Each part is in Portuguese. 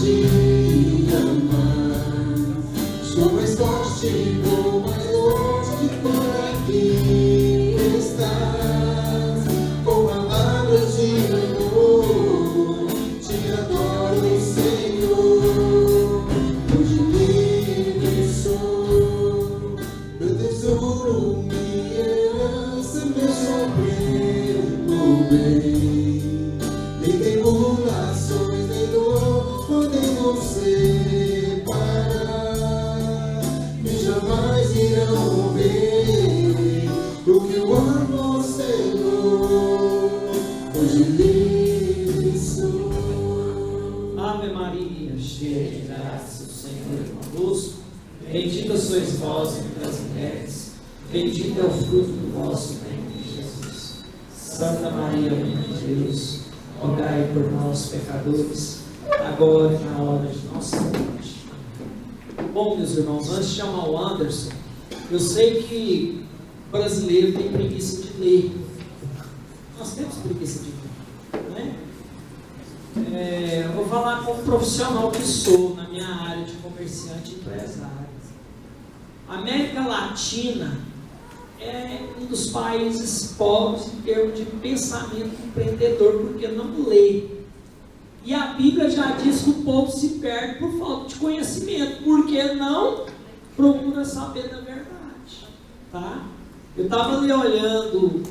te amar. Estou mais forte, vou mais longe por aqui estás. Com palavras de amor, te adoro, Senhor. Hoje livre sou, meu tesouro, minha herança, meu supremo bem. Nem tribulações, nem dor podem nos separar, e jamais irão ver o que eu amo, Senhor. Hoje livre sou. Ave Maria, cheia de graça, o Senhor é convosco. Bendita sois vós entre as mulheres, bendito é o fruto do vosso ventre, Jesus. Santa Maria, Mãe de Deus, rogai por nós, pecadores, agora e na hora de nossa morte. Bom, meus irmãos, antes de chamar o Anderson, eu sei que o brasileiro tem preguiça de ler. Nós temos preguiça de ler, não é? Eu vou falar como profissional que sou na minha área de comerciante e empresário. A América Latina é um dos países pobres em termos de pensamento empreendedor, porque não lê. E a Bíblia já diz que o povo se perde por falta de conhecimento, porque não procura saber da verdade. Tá? Eu estava ali olhando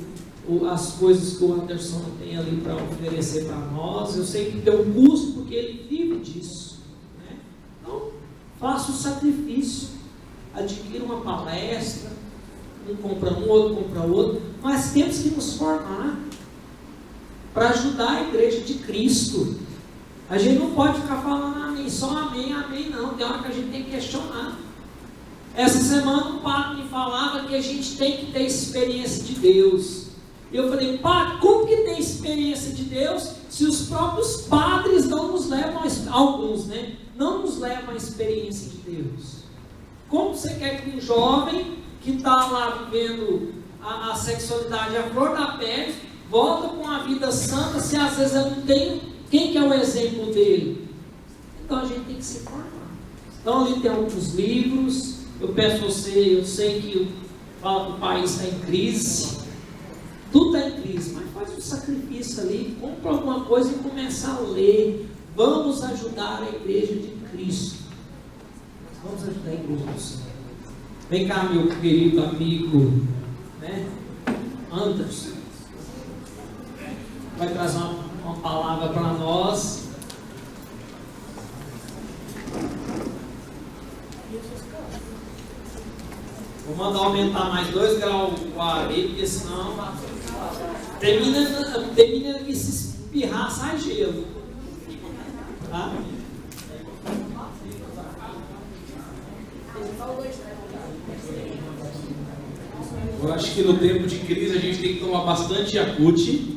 as coisas que o Anderson tem ali para oferecer para nós. Eu sei que tem um custo, porque ele vive disso, né? Então, faça o sacrifício, adquira uma palestra, um compra um, outro compra outro, mas temos que nos formar para ajudar a igreja de Cristo. A gente não pode ficar falando amém, só amém, amém, não. Tem hora que a gente tem que questionar. Essa semana o padre me falava que a gente tem que ter experiência de Deus. Eu falei, padre, como que tem experiência de Deus se os próprios padres não nos levam, alguns, né? Não nos levam à experiência de Deus? Como você quer que um jovem que está lá vivendo a sexualidade à flor da pele volta com a vida santa se às vezes eu não tenho quem que é o exemplo dele? Então a gente tem que se formar. Então ali tem alguns livros. Eu peço a você, eu sei que fala que o país está em crise, tudo está em crise, mas faz um sacrifício ali, compra alguma coisa e começa a ler. Vamos ajudar a igreja de Cristo. Vamos ajudar a igreja do Senhor. Vem cá, meu querido amigo, né? Anderson, vai trazer uma palavra para nós. Vou mandar aumentar mais 2 graus o ar aí, porque senão termina que se espirrar, sai gelo. Tá? Eu acho que no tempo de crise a gente tem que tomar bastante Yakult.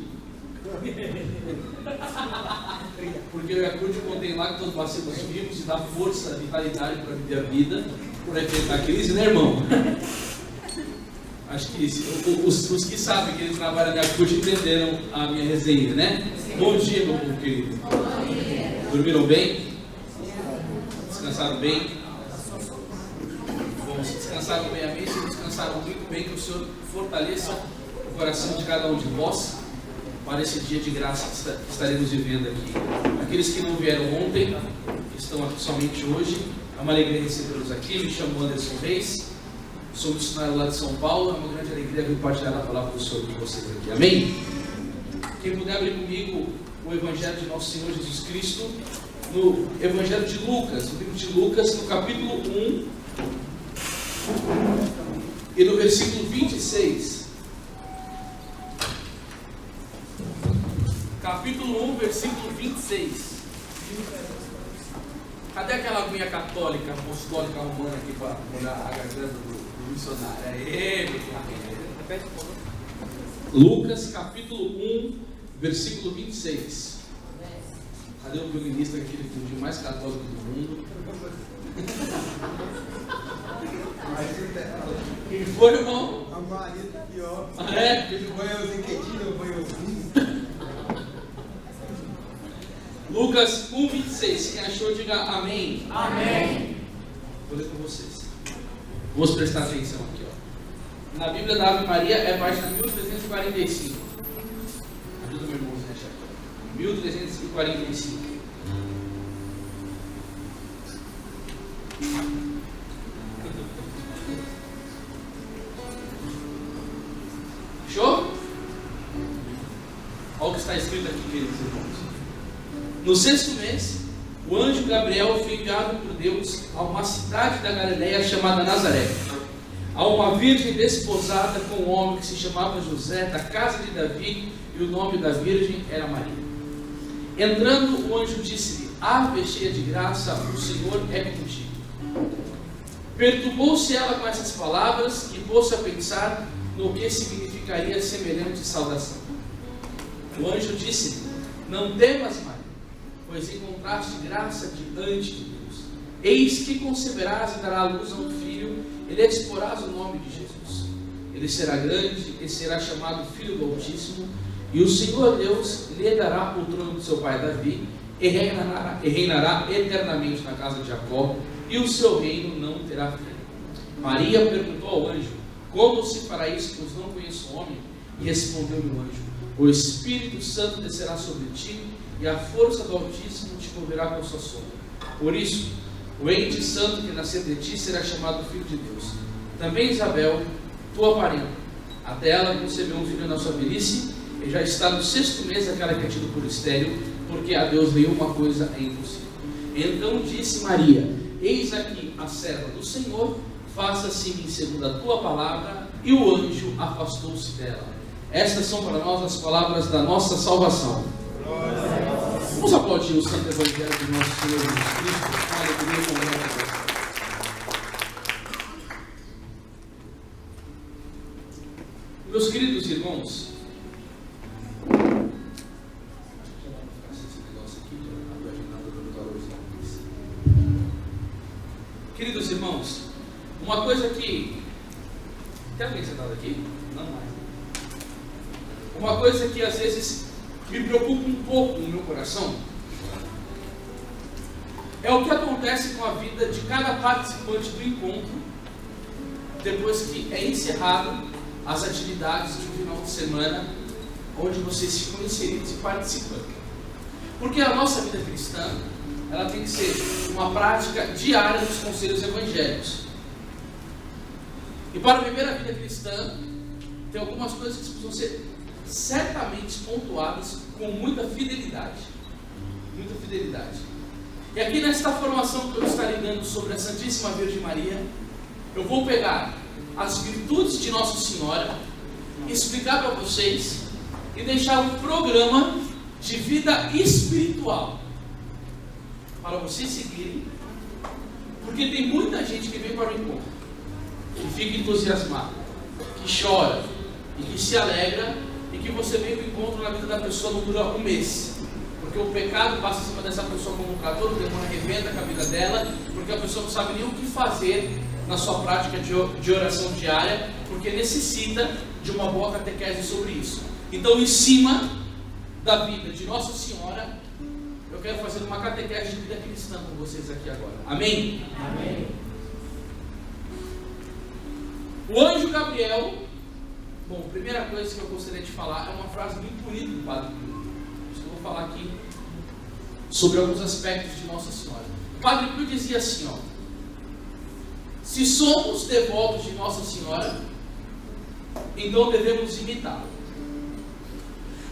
Porque o Yakult contém lactobacilos vivos e dá força, vitalidade para viver a vida, para enfrentar a crise, né, irmão? Acho que os que sabem que eles trabalham no Yakult entenderam a minha resenha, né? Bom dia, meu povo querido. Dormiram bem? Descansaram bem? Bom, se descansaram bem a mim, se descansaram muito bem, que o Senhor fortaleça o coração de cada um de vós para esse dia de graça que estaremos vivendo aqui. Aqueles que não vieram ontem, que estão aqui somente hoje, é uma alegria recebê-los aqui. Me chamo Anderson Reis, sou missionário lá de São Paulo. É uma grande alegria compartilhar a palavra do Senhor com vocês aqui. Amém? Quem puder abrir comigo o Evangelho de Nosso Senhor Jesus Cristo, no Evangelho de Lucas, no livro de Lucas, no capítulo 1 e no versículo 26. Capítulo 1, versículo 26. Cadê aquela aguinha católica, apostólica romana aqui para molhar a garganta do missionário? Aê, meu Deus. Lucas, capítulo 1, versículo 26. Cadê o violinista, aquele fundinho mais católico do mundo? Quem foi, irmão? A Maria tá pior. Ah, é? Ele banha os enquetinhos, eu banho os vinhos. Lucas 1:26. Quem achou, diga amém. Amém. Vou ler com vocês. Vamos prestar atenção aqui, ó. Na Bíblia da Ave Maria é página 1345. Ajuda meu irmão, né, chefe? 1345. Achou? Olha o que está escrito aqui, queridos irmãos. No 6º mês, o anjo Gabriel foi enviado por Deus a uma cidade da Galileia chamada Nazaré, a uma virgem desposada com um homem que se chamava José, da casa de Davi, e o nome da virgem era Maria. Entrando, o anjo disse-lhe: Ave cheia de graça, o Senhor é contigo. Perturbou-se ela com essas palavras e pôs-se a pensar no que significaria semelhante saudação. O anjo disse-lhe: Não temas, Maria, pois encontraste graça diante de Deus. Eis que conceberás e darás à luz a um filho, e lhe exporás o nome de Jesus. Ele será grande e será chamado Filho do Altíssimo, e o Senhor Deus lhe dará o trono do seu pai Davi, e reinará eternamente na casa de Jacó, e o seu reino não terá fim. Maria perguntou ao anjo: Como se fará isso, pois não conheço o homem? E respondeu-lhe o anjo: O Espírito Santo descerá sobre ti, e a força do Altíssimo te cobrirá com sua sombra. Por isso, o ente santo que nascer de ti será chamado Filho de Deus. Também Isabel, tua parenta, até ela concebeu um filho na sua velhice, e já está no 6º mês aquela que é tida por estéril, porque a Deus nenhuma coisa é impossível. Então disse Maria: Eis aqui a serva do Senhor, faça-se-me segundo a tua palavra. E o anjo afastou-se dela. Estas são para nós as palavras da nossa salvação. Vamos aplaudir o Santo Evangelho de nosso Senhor Jesus Cristo com alegria e com gratidão. Meus queridos irmãos, queridos irmãos, uma coisa que... Tem alguém sentado aqui? Não mais. Uma coisa que às vezes me preocupa um pouco no meu coração é o que acontece com a vida de cada participante do encontro depois que é encerrado as atividades de um final de semana onde vocês ficam inseridos e participando. Porque a nossa vida cristã, ela tem que ser uma prática diária dos conselhos evangélicos. E para viver a vida cristã, tem algumas coisas que precisam ser certamente pontuadas com muita fidelidade. Muita fidelidade. E aqui nesta formação que eu estarei dando sobre a Santíssima Virgem Maria, eu vou pegar as virtudes de Nossa Senhora, explicar para vocês e deixar um programa de vida espiritual para vocês seguirem, porque tem muita gente que vem para o encontro, que fica entusiasmado, que chora e que se alegra, e que você vem para o encontro na vida da pessoa não dura um mês, porque o pecado passa em cima dessa pessoa como um trator, o demônio arrebenta com a vida dela, porque a pessoa não sabe nem o que fazer na sua prática de oração diária, porque necessita de uma boa catequese sobre isso. Então, em cima da vida de Nossa Senhora, eu quero fazer uma catequese de vida cristã com vocês aqui agora. Amém? Amém. O anjo Gabriel, bom, a primeira coisa que eu gostaria de falar é uma frase muito bonita do Padre Pio. Eu vou falar aqui sobre alguns aspectos de Nossa Senhora. O Padre Pio dizia assim, ó: se somos devotos de Nossa Senhora, então devemos imitá-la.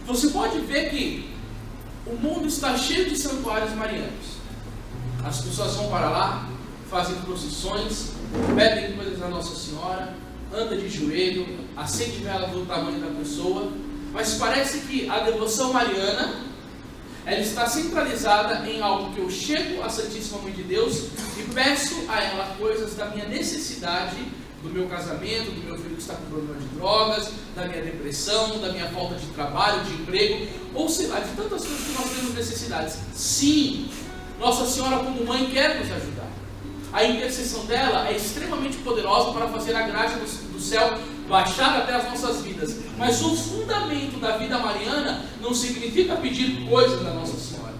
Você pode ver que o mundo está cheio de santuários marianos. As pessoas vão para lá, fazem procissões, pedem coisas a Nossa Senhora, anda de joelho, acende vela do tamanho da pessoa, mas parece que a devoção mariana, ela está centralizada em algo que eu chego à Santíssima Mãe de Deus e peço a ela coisas da minha necessidade, do meu casamento, do meu filho que está com problema de drogas, da minha depressão, da minha falta de trabalho, de emprego, ou sei lá, de tantas coisas que nós temos necessidades. Sim, Nossa Senhora como mãe quer nos ajudar. A intercessão dela é extremamente poderosa para fazer a graça do céu baixar até as nossas vidas. Mas o fundamento da vida mariana não significa pedir coisas da Nossa Senhora.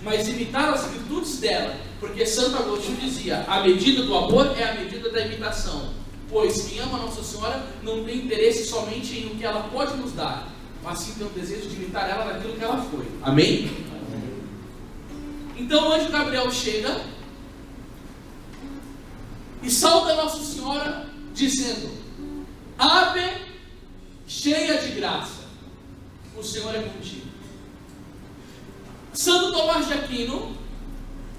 mas imitar as virtudes dela, porque Santo Agostinho dizia: a medida do amor é a medida da imitação, pois quem ama Nossa Senhora não tem interesse somente em o que ela pode nos dar, mas sim tem o desejo de imitar ela naquilo que ela foi. Amém? Então o anjo Gabriel chega e sauda Nossa Senhora dizendo: Ave, cheia de graça, o Senhor é contigo. Santo Tomás de Aquino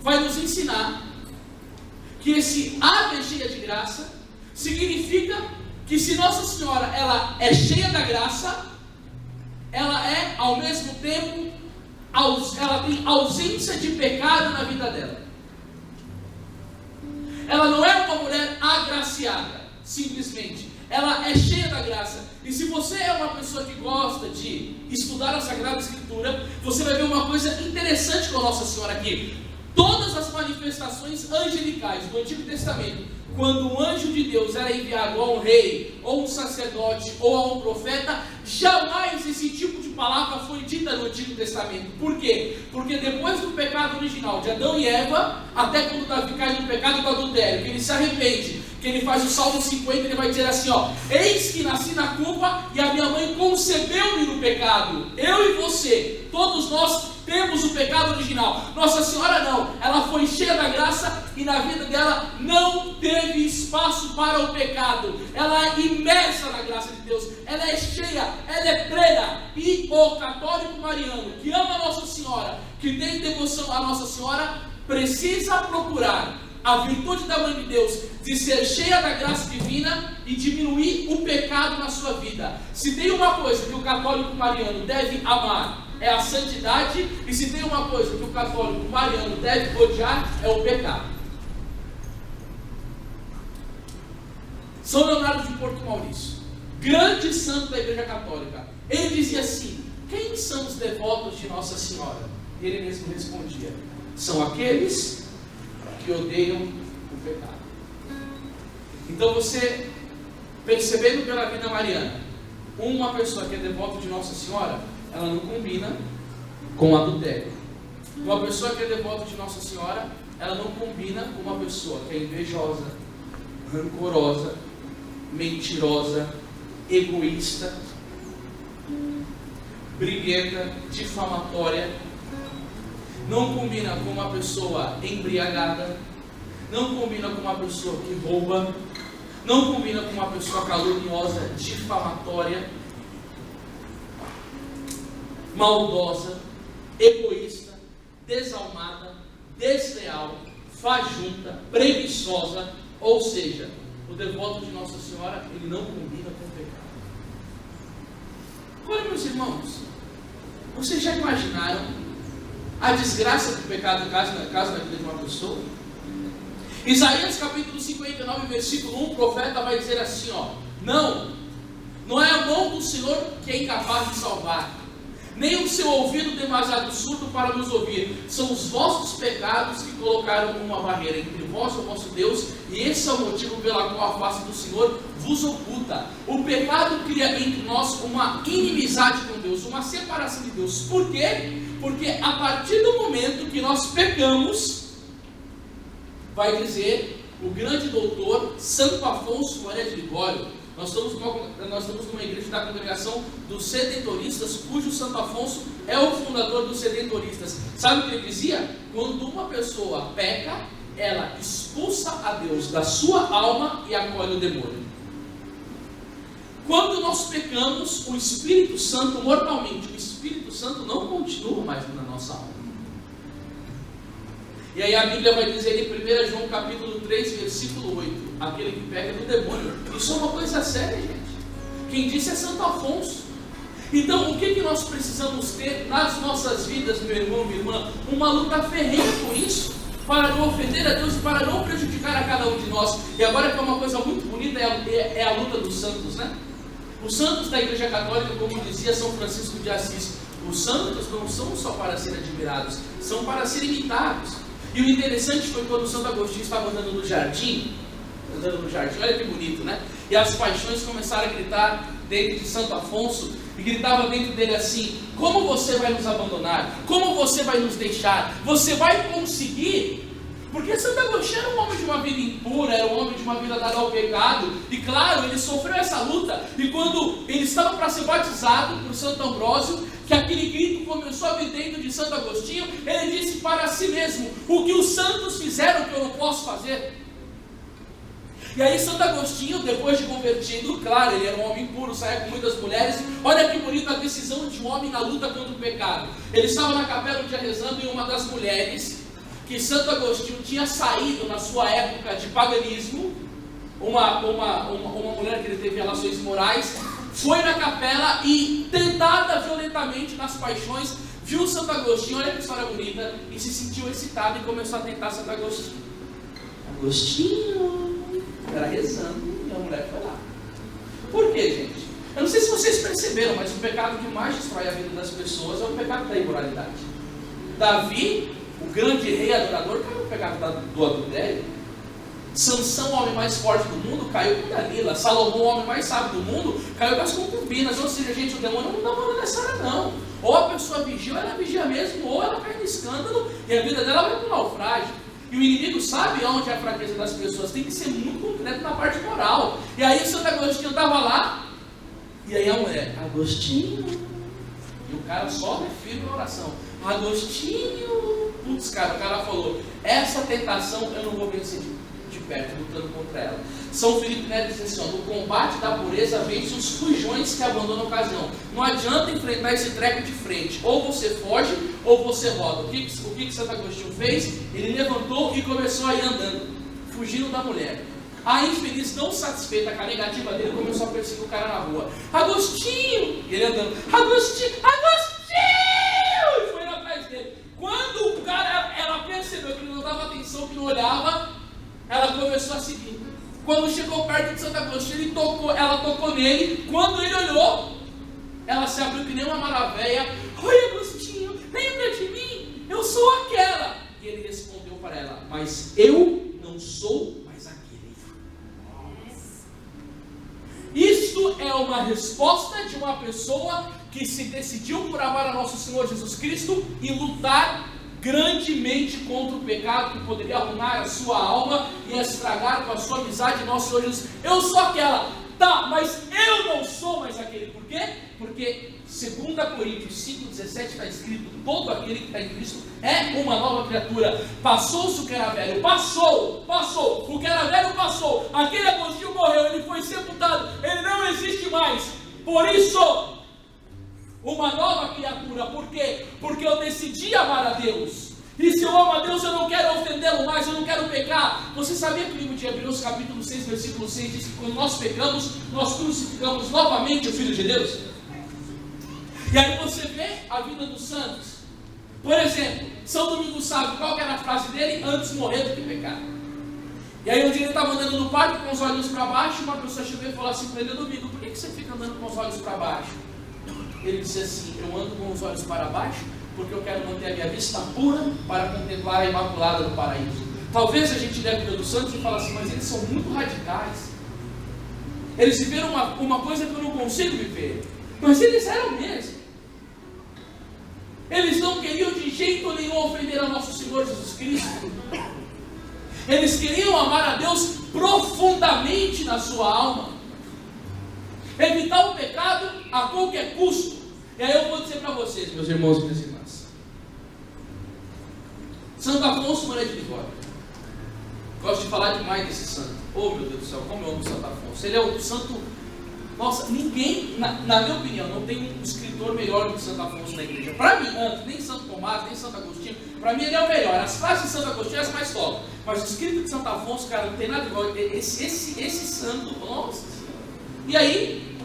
vai nos ensinar que esse Ave cheia de graça significa que se Nossa Senhora ela é cheia da graça, ela é ao mesmo tempo, ela tem ausência de pecado na vida dela. Ela não é uma mulher agraciada, simplesmente. Ela é cheia da graça. E se você é uma pessoa que gosta de estudar a Sagrada Escritura, você vai ver uma coisa interessante com a Nossa Senhora aqui. Todas as manifestações angelicais do Antigo Testamento, quando um anjo de Deus era enviado a um rei, ou um sacerdote, ou a um profeta, jamais esse tipo de palavra foi dita no Antigo Testamento. Por quê? Porque depois do pecado original de Adão e Eva, até quando Davi cai no pecado do adultério, que ele se arrepende, que ele faz o Salmo 50, ele vai dizer assim, ó: eis que nasci na culpa e a minha mãe concebeu-me no pecado. Eu e você, todos nós temos o pecado original. Nossa Senhora não, ela foi cheia da graça e na vida dela não teve espaço para o pecado. Ela é imersa na graça de Deus, ela é cheia, ela é plena. E o católico mariano que ama Nossa Senhora, que tem devoção a Nossa Senhora, precisa procurar a virtude da Mãe de Deus de ser cheia da graça divina e diminuir o pecado na sua vida. Se tem uma coisa que o católico mariano deve amar, é a santidade, e se tem uma coisa que o católico mariano deve odiar, é o pecado. São Leonardo de Porto Maurício, grande santo da Igreja Católica, ele dizia assim: quem são os devotos de Nossa Senhora? E ele mesmo respondia: são aqueles que odeiam o pecado. Então você, percebendo pela vida mariana, uma pessoa que é devota de Nossa Senhora, ela não combina com adultério. Uma pessoa que é devota de Nossa Senhora, ela não combina com uma pessoa que é invejosa, rancorosa, mentirosa, egoísta, briguenta, difamatória. Não combina com uma pessoa embriagada, não combina com uma pessoa que rouba, não combina com uma pessoa caluniosa, difamatória, maldosa, egoísta, desalmada, desleal, fajunta, preguiçosa. Ou seja, o devoto de Nossa Senhora, ele não combina com o pecado. Agora, meus irmãos, vocês já imaginaram a desgraça que o pecado causa na vida de uma pessoa? Isaías capítulo 59, versículo 1, o profeta vai dizer assim, ó: não é a mão do Senhor que é incapaz de salvar, nem o seu ouvido demasiado surdo para nos ouvir. São os vossos pecados que colocaram uma barreira entre vós e o vosso Deus, e esse é o motivo pela qual a face do Senhor vos oculta. O pecado cria entre nós uma inimizade com Deus, uma separação de Deus. Por quê? Porque a partir do momento que nós pecamos, vai dizer o grande doutor Santo Afonso Maria de Ligório, nós estamos numa igreja da congregação dos Sedentoristas, cujo Santo Afonso é o fundador dos Sedentoristas. Sabe o que ele dizia? Quando uma pessoa peca, ela expulsa a Deus da sua alma e acolhe o demônio. Quando nós pecamos, o Espírito Santo, normalmente, o Espírito Santo não continua mais na nossa alma. E aí a Bíblia vai dizer em 1 João capítulo 3, versículo 8, aquele que pega do demônio. Isso é uma coisa séria, gente. Quem disse é Santo Afonso. Então, o que nós precisamos ter nas nossas vidas, meu irmão, minha irmã? Uma luta ferrenha com isso, para não ofender a Deus e para não prejudicar a cada um de nós. E agora que é uma coisa muito bonita, é a luta dos santos, né? Os santos da Igreja Católica, como dizia São Francisco de Assis, os santos não são só para serem admirados, são para serem imitados. E o interessante foi quando o Santo Agostinho estava andando no jardim, olha que bonito, né? E as paixões começaram a gritar dentro de Santo Afonso, e gritava dentro dele assim: como você vai nos abandonar? Como você vai nos deixar? Você vai conseguir? Porque Santo Agostinho era um homem de uma vida impura, era um homem de uma vida dada ao pecado, e claro, ele sofreu essa luta, e quando ele estava para ser batizado por Santo Ambrósio, que aquele grito começou a vir dentro de Santo Agostinho, ele disse para si mesmo: o que os santos fizeram que eu não posso fazer? E aí Santo Agostinho, depois de convertido, claro, ele era um homem puro, saía com muitas mulheres. Olha que bonita a decisão de um homem na luta contra o pecado. Ele estava na capela um dia rezando, e uma das mulheres que Santo Agostinho tinha saído na sua época de paganismo, uma mulher que ele teve relações morais, foi na capela e, tentada violentamente nas paixões, viu Santo Agostinho, olha que história bonita, e se sentiu excitado e começou a tentar Santo Agostinho. Agostinho era rezando e a mulher foi lá. Por quê, gente? Eu não sei se vocês perceberam, mas o pecado que mais destrói a vida das pessoas é o pecado da imoralidade. Davi, o grande rei adorador, caiu no pecado do adultério. Sansão, o homem mais forte do mundo, caiu com Dalila. Salomão, o homem mais sábio do mundo, caiu com as concubinas. Ou seja, gente, o demônio não dá mão nessa hora, não. Ou a pessoa vigia, ou ela vigia mesmo, ou ela cai no escândalo e a vida dela vai para o naufrágio. E o inimigo sabe onde é a fraqueza das pessoas, tem que ser muito concreto na parte moral. E aí o Santo Agostinho estava lá, e aí a mulher: Agostinho. E o cara só refirma a oração: Agostinho. Putz, cara, o cara falou: essa tentação eu não vou vencer de perto, lutando contra ela. São Felipe Neto diz assim: no combate da pureza vence os fujões que abandonam a ocasião. Não adianta enfrentar esse treco de frente, ou você foge ou você roda. O que Santo Agostinho fez? Ele levantou e começou a ir andando, fugindo da mulher. A infeliz, não satisfeita com a negativa dele, começou a perseguir o cara na rua: Agostinho! E ele andando: Agostinho! Agostinho! E foi atrás dele. Quando o cara, ela percebeu que ele não dava atenção, que não olhava, ela começou a seguir. Quando chegou perto de Santo Agostinho, ela tocou nele. Quando ele olhou, ela se abriu que nem uma maravilha: oi, Agostinho, lembra de mim? Eu sou aquela. E ele respondeu para ela: mas eu não sou mais aquele. Isto é uma resposta de uma pessoa que se decidiu por amar a nosso Senhor Jesus Cristo e lutar grandemente contra o pecado que poderia arruinar a sua alma e estragar com a sua amizade nosso Senhor Jesus. Eu sou aquela, tá, mas eu não sou mais aquele. Por quê? Porque 2 Coríntios 5,17 está escrito: todo aquele que está em Cristo é uma nova criatura. Passou-se o que era velho, passou, o que era velho passou. Aquele Agostinho morreu, ele foi sepultado, ele não existe mais. Por isso, uma nova criatura. Por quê? Porque eu decidi amar a Deus. E se eu amo a Deus, eu não quero ofendê-lo mais, eu não quero pecar. Você sabia que o livro de Hebreus, capítulo 6, versículo 6, diz que quando nós pecamos, nós crucificamos novamente o Filho de Deus? E aí você vê a vida dos santos. Por exemplo, São Domingos Sábio, qual que era a frase dele? Antes morrer do que pecar. E aí um dia ele estava andando no parque com os olhos para baixo, uma pessoa chegou e falou assim para ele: Domingo, por que você fica andando com os olhos para baixo? Ele disse assim: eu ando com os olhos para baixo porque eu quero manter a minha vista pura para contemplar a Imaculada do Paraíso. Talvez a gente lê a vida dos santos e fala assim: mas eles são muito radicais, eles viveram uma coisa que eu não consigo viver. Mas eles eram mesmo. Eles não queriam de jeito nenhum ofender a nosso Senhor Jesus Cristo. Eles queriam amar a Deus profundamente na sua alma, evitar o pecado a qualquer custo. E aí eu vou dizer para vocês, meus irmãos e minhas irmãs, Santo Afonso Maria de Ligório, gosto de falar demais desse santo. Oh meu Deus do céu, como eu amo Santo Afonso. Ele é o santo. Nossa, ninguém, na minha opinião, não tem um escritor melhor do que Santo Afonso na igreja. Para mim, nem Santo Tomás, nem Santo Agostinho, para mim ele é o melhor. As frases de Santo Agostinho são as mais top, mas o escrito de Santo Afonso, cara, não tem nada igual. Esse santo, nossa. E aí,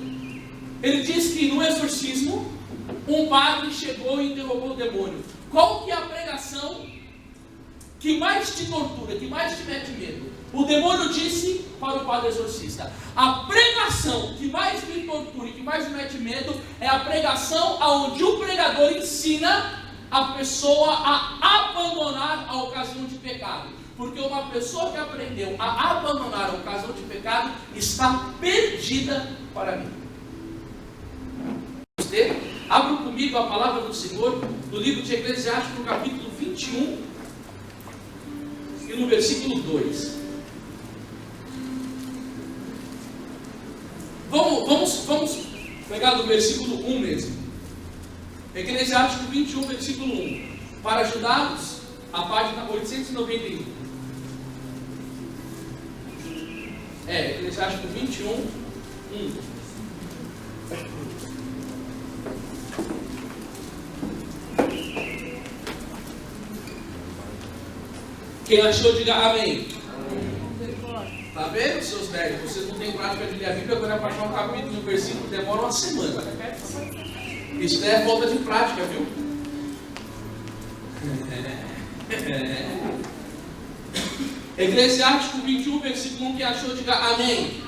ele diz que no exorcismo, um padre chegou e interrogou o demônio: qual que é a pregação que mais te tortura, que mais te mete medo? O demônio disse para o padre exorcista: a pregação que mais me tortura e que mais me mete medo é a pregação onde o pregador ensina a pessoa a abandonar a ocasião de pecado. Porque uma pessoa que aprendeu a abandonar a ocasião de pecado está perdida para mim. comigo a palavra do Senhor no livro de Eclesiastes, no capítulo 21 e no versículo 2. Vamos pegar do versículo 1 mesmo. Eclesiastes 21, versículo 1. Para ajudá-los, a página 891. Eclesiastes 21, 1. Quem achou, diga amém. Tá vendo, seus nerds? Vocês não têm prática de ler a Bíblia, quando é para achar um capítulo e um versículo, demora uma semana. Isso é falta de prática, viu? Eclesiástico 21, versículo 1, quem achou, diga amém.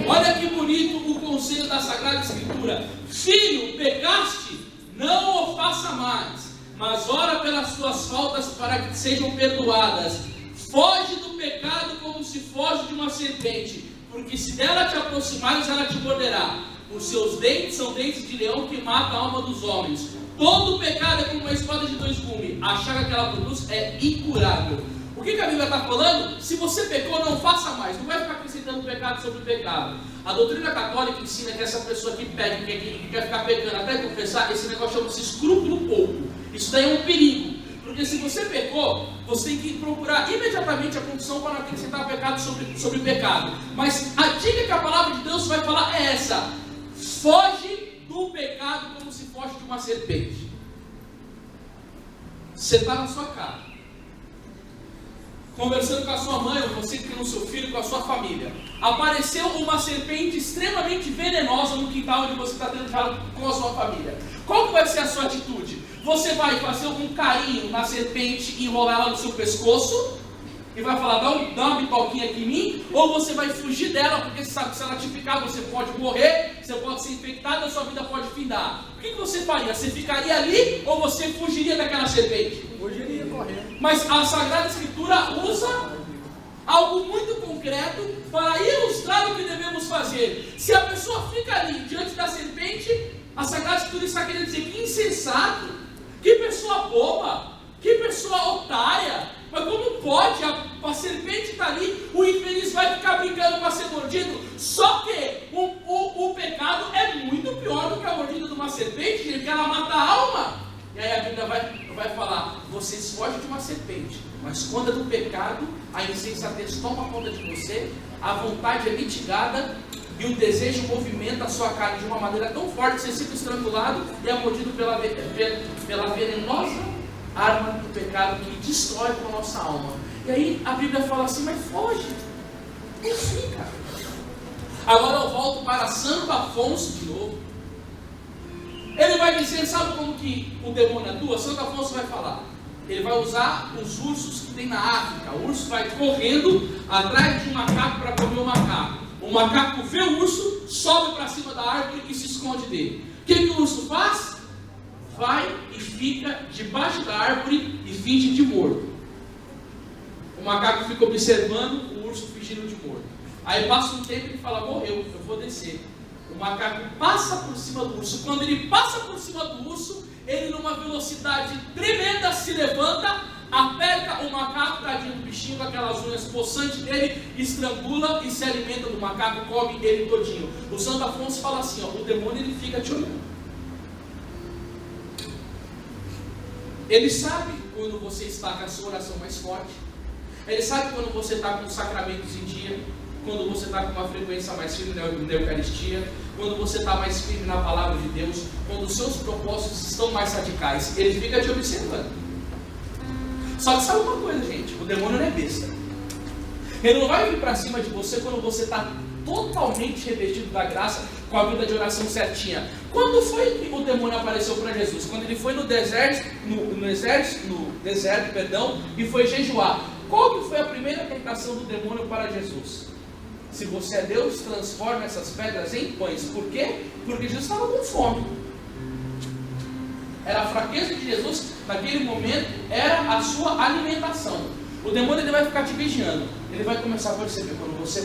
Olha que bonito o conselho da Sagrada Escritura. Filho, pecaste, não o faça mais, mas ora pelas tuas faltas para que sejam perdoadas. Foge do pecado como se foge de uma serpente, porque se dela te aproximares, ela te morderá. Os seus dentes são dentes de leão que mata a alma dos homens. Todo pecado é como uma espada de dois gumes. A chaga que ela produz é incurável. O que a Bíblia está falando? Se você pecou, não faça mais. Não vai ficar acrescentando pecado sobre pecado. A doutrina católica ensina que essa pessoa que peca, que quer ficar pecando até confessar, esse negócio chama-se escrúpulo pouco. Isso daí é um perigo. Porque se você pecou, você tem que procurar imediatamente a confissão para não acrescentar pecado sobre pecado. Mas a dica que a palavra de Deus vai falar é essa: foge do pecado como se foge de uma serpente. Você está na sua casa, conversando com a sua mãe, ou você que tem o seu filho, com a sua família. Apareceu uma serpente extremamente venenosa no quintal onde você está tendo diálogo com a sua família. Qual que vai ser a sua atitude? Você vai fazer algum carinho na serpente e enrolar ela no seu pescoço? E vai falar, dá uma pipoquinha aqui em mim? Ou você vai fugir dela, porque você sabe que se ela te picar, você pode morrer, você pode ser infectado, a sua vida pode findar. O que você faria? Você ficaria ali ou você fugiria daquela serpente? Fugiria correndo. Mas a Sagrada Escritura usa algo muito concreto para ilustrar o que devemos fazer. Se a pessoa fica ali diante da serpente, a Sagrada Escritura está querendo dizer que insensato, que pessoa boba, que pessoa otária. Mas como pode? A serpente está ali, o infeliz vai ficar brincando para ser mordido. Só que o pecado é muito pior do que a mordida de uma serpente, porque ela mata a alma. E aí a Bíblia vai falar, vocês fogem de uma serpente, mas quando é do pecado, a insensatez toma conta de você, a vontade é mitigada e o desejo movimenta a sua carne de uma maneira tão forte que você fica estrangulado e é mordido pela venenosa arma do pecado que destrói com a nossa alma. E aí a Bíblia fala assim, mas foge, não fica. Agora eu volto para Santo Afonso de novo. Ele vai dizer, sabe como que o demônio atua? Santo Afonso vai falar. Ele vai usar os ursos que tem na África. O urso vai correndo atrás de um macaco para comer o macaco. O macaco vê o urso, sobe para cima da árvore e se esconde dele. O que o urso faz? Vai e fica debaixo da árvore e finge de morto. O macaco fica observando o urso fingindo de morto. Aí passa um tempo e ele fala, morreu, eu vou descer. O macaco passa por cima do urso. Quando ele passa por cima do urso, ele numa velocidade tremenda se levanta, aperta o macaco, tadinho do bichinho, com aquelas unhas possantes dele, estrangula e se alimenta do macaco, come ele todinho. O Santo Afonso fala assim, ó, o demônio ele fica te olhando. Ele sabe quando você está com a sua oração mais forte. Ele sabe quando você está com os sacramentos em dia, quando você está com uma frequência mais firme na Eucaristia, quando você está mais firme na Palavra de Deus, quando os seus propósitos estão mais radicais. Ele fica te observando. Só que sabe uma coisa, gente, o demônio não é besta. Ele não vai vir para cima de você quando você está totalmente revestido da graça, com a vida de oração certinha. Quando foi que o demônio apareceu para Jesus? Quando ele foi no deserto, e foi jejuar. Qual que foi a primeira tentação do demônio para Jesus? Se você é Deus, transforma essas pedras em pães. Por quê? Porque Jesus estava com fome. Era a fraqueza de Jesus, naquele momento, era a sua alimentação. O demônio ele vai ficar te vigiando. Ele vai começar a perceber quando você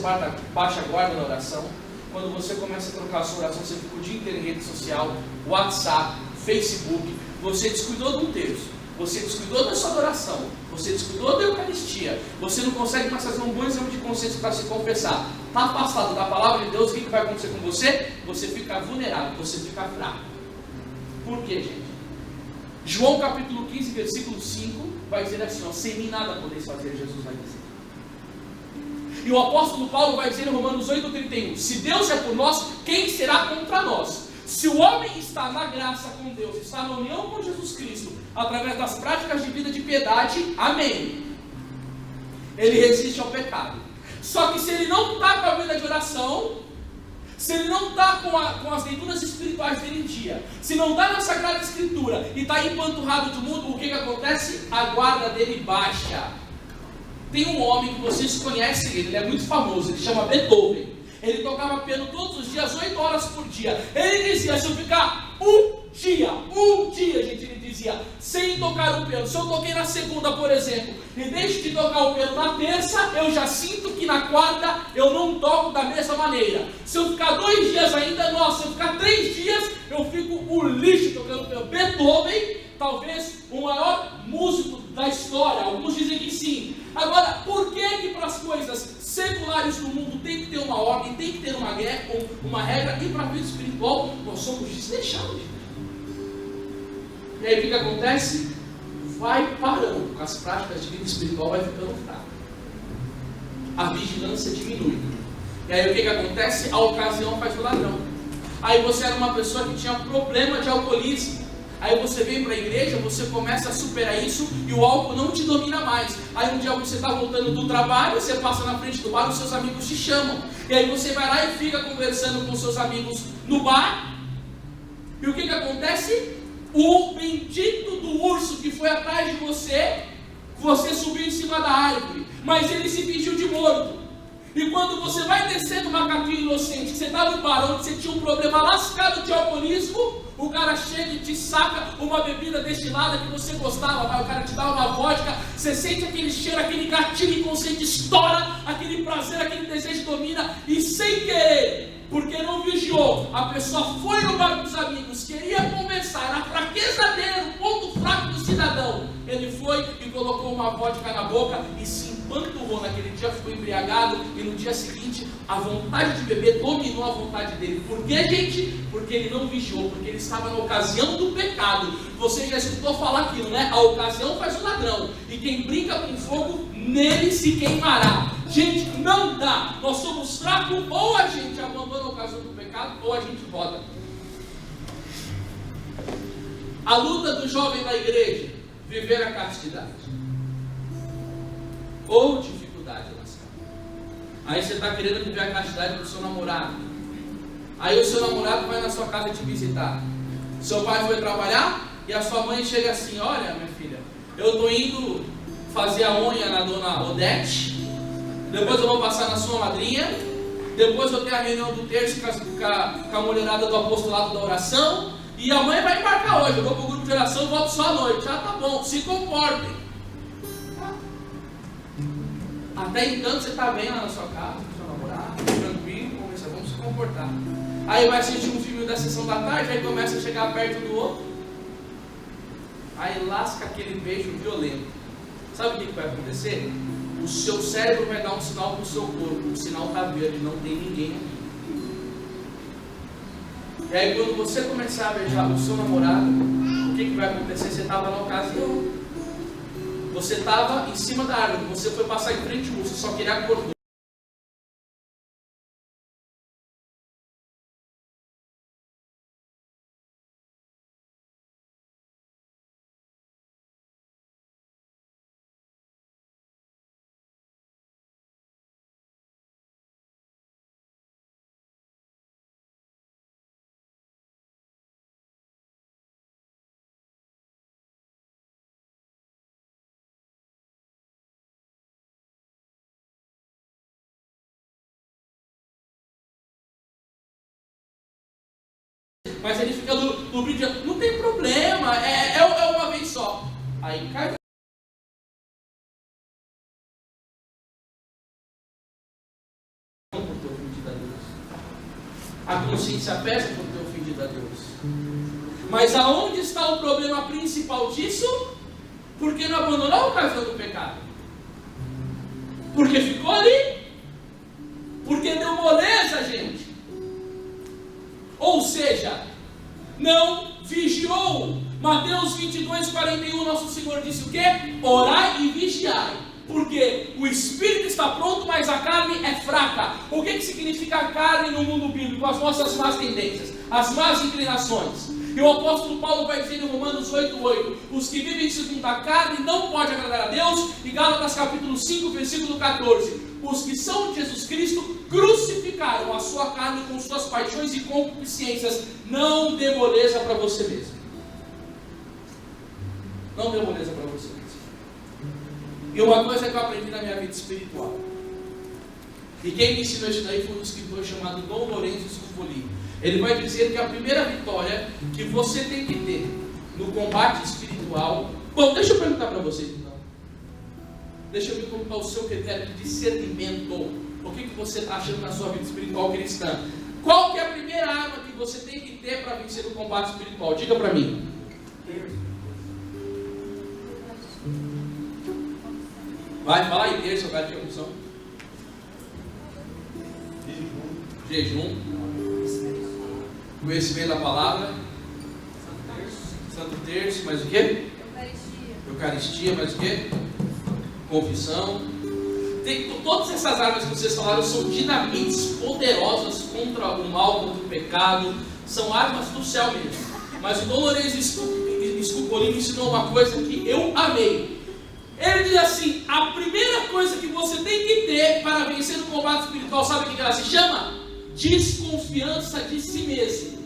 baixa a guarda na oração, quando você começa a trocar a sua oração, você fica o dia inteiro em rede social, WhatsApp, Facebook, você descuidou de um terço, você descuidou da sua adoração, você descuidou da Eucaristia, você não consegue mais fazer um bom exame de consciência para se confessar, está afastado da palavra de Deus, o que vai acontecer com você? Você fica vulnerável, você fica fraco. Por quê, gente? João capítulo 15, versículo 5, vai dizer assim, ó, sem mim nada podeis fazer, Jesus vai dizer. E o apóstolo Paulo vai dizer em Romanos 8,31, se Deus é por nós, quem será contra nós? Se o homem está na graça com Deus, está na união com Jesus Cristo, através das práticas de vida de piedade, amém. Ele resiste ao pecado. Só que se ele não está com a vida de oração, se ele não está com as leituras espirituais dele em dia, se não está na Sagrada Escritura e está empanturrado do mundo, o que acontece? A guarda dele baixa. Tem um homem que vocês conhecem ele é muito famoso, ele chama Beethoven. Ele tocava piano todos os dias, 8 horas por dia. Ele dizia, se eu ficar um dia, gente, ele dizia, sem tocar o piano, se eu toquei na segunda, por exemplo, e deixo de tocar o piano na terça, eu já sinto que na quarta eu não toco da mesma maneira. Se eu ficar 2 dias ainda, nossa, se eu ficar 3 dias, eu fico o lixo tocando piano. Beethoven, talvez o maior músico da história, alguns dizem que sim. Agora, por que para as coisas seculares do mundo tem que ter uma ordem, tem que ter uma regra, e para a vida espiritual nós somos desleixados? E aí o que acontece? Vai parando, com as práticas de vida espiritual vai ficando fraco. A vigilância diminui. E aí o que acontece? A ocasião faz o ladrão. Aí você era uma pessoa que tinha problema de alcoolismo. Aí você vem para a igreja, você começa a superar isso e o álcool não te domina mais. Aí um dia você está voltando do trabalho, você passa na frente do bar, os seus amigos te chamam. E aí você vai lá e fica conversando com seus amigos no bar. E o que acontece? O bendito do urso que foi atrás de você subiu em cima da árvore, mas ele se fingiu de morto. E quando você vai descer do macaquinho inocente, que você está no bar onde você tinha um problema lascado de alcoolismo, o cara chega e te saca uma bebida destilada que você gostava, o cara te dá uma vodka, você sente aquele cheiro, aquele gatilho inconsciente estoura, aquele prazer, aquele desejo domina, e sem querer, porque não vigiou, a pessoa foi no bar dos amigos, queria conversar, na fraqueza dele, no ponto fraco do cidadão, ele foi e colocou uma vodka na boca e se empanturrou naquele dia, ficou embriagado, e no dia seguinte a vontade de beber dominou a vontade dele. Por que, gente? Porque ele não vigiou, porque ele estava na ocasião do pecado. Você já escutou falar aquilo, né? A ocasião faz o ladrão, e quem brinca com fogo, nele se queimará. Gente, não dá. Nós somos fracos, ou a gente abandona a ocasião do pecado, ou a gente roda. A luta do jovem da igreja, viver a castidade ou dificuldade nas casas. Aí você está querendo viver a castidade com o seu namorado. Aí o seu namorado vai na sua casa te visitar. Seu pai foi trabalhar e a sua mãe chega assim, olha minha filha, eu estou indo fazer a unha na dona Odete, depois eu vou passar na sua madrinha, depois eu tenho a reunião do terço com a mulherada do apostolado da oração, e a mãe vai embarcar hoje, eu vou para o grupo de oração e volto só à noite. Ah, tá bom, se comportem. Até então você está bem lá na sua casa, com seu namorado, tranquilo, vamos se comportar. Aí vai assistir um filme da sessão da tarde, aí começa a chegar perto do outro, aí lasca aquele beijo violento. Sabe o que vai acontecer? O seu cérebro vai dar um sinal para o seu corpo, o sinal está verde, não tem ninguém aqui. E aí quando você começar a beijar o seu namorado, o que vai acontecer? Você estava na ocasião. Você estava em cima da árvore, você foi passar em frente ao urso, só queria acordar. Mas ele fica no brilho, não tem problema, é uma vez só. Aí cai. A consciência pesa por ter ofendido a Deus. Mas aonde está o problema principal disso? Porque não abandonou a ocasião do pecado. Porque ficou ali. Porque deu moleza, gente. Ou seja, não vigiou. Mateus 22, 41, nosso Senhor disse o quê? Orai e vigiai. Porque o espírito está pronto, mas a carne é fraca. O que significa a carne no mundo bíblico? As nossas más tendências, as más inclinações. E o apóstolo Paulo vai dizer em Romanos 8:8: os que vivem segundo a carne não podem agradar a Deus. E Gálatas capítulo 5, versículo 14: os que são de Jesus Cristo crucificaram a sua carne com suas paixões e concupiscências. Não dê moleza para você mesmo. Não dê moleza para você mesmo. E uma coisa que eu aprendi na minha vida espiritual, e quem me ensinou isso daí foi um escritor chamado Dom Lourenço Scupoli. Ele vai dizer que a primeira vitória que você tem que ter no combate espiritual... Bom, deixa eu perguntar para vocês então. Deixa eu ver como está o seu critério de discernimento. O que você está achando na sua vida espiritual cristã? Qual que é a primeira arma que você tem que ter para vencer o combate espiritual? Diga para mim. Vai, fala aí, terça, eu quero ter unção. Jejum. Conhecimento da palavra. Santo Terço, mais o quê? Eucaristia, mais o quê? Confissão. Todas essas armas que vocês falaram são dinamites poderosas contra o mal, contra o pecado. São armas do céu mesmo. Mas o Dom Lourenço Scupoli me ensinou uma coisa que eu amei. Ele diz assim: a primeira coisa que você tem que ter para vencer o combate espiritual, sabe o que ela se chama? Desconfiança de si mesmo.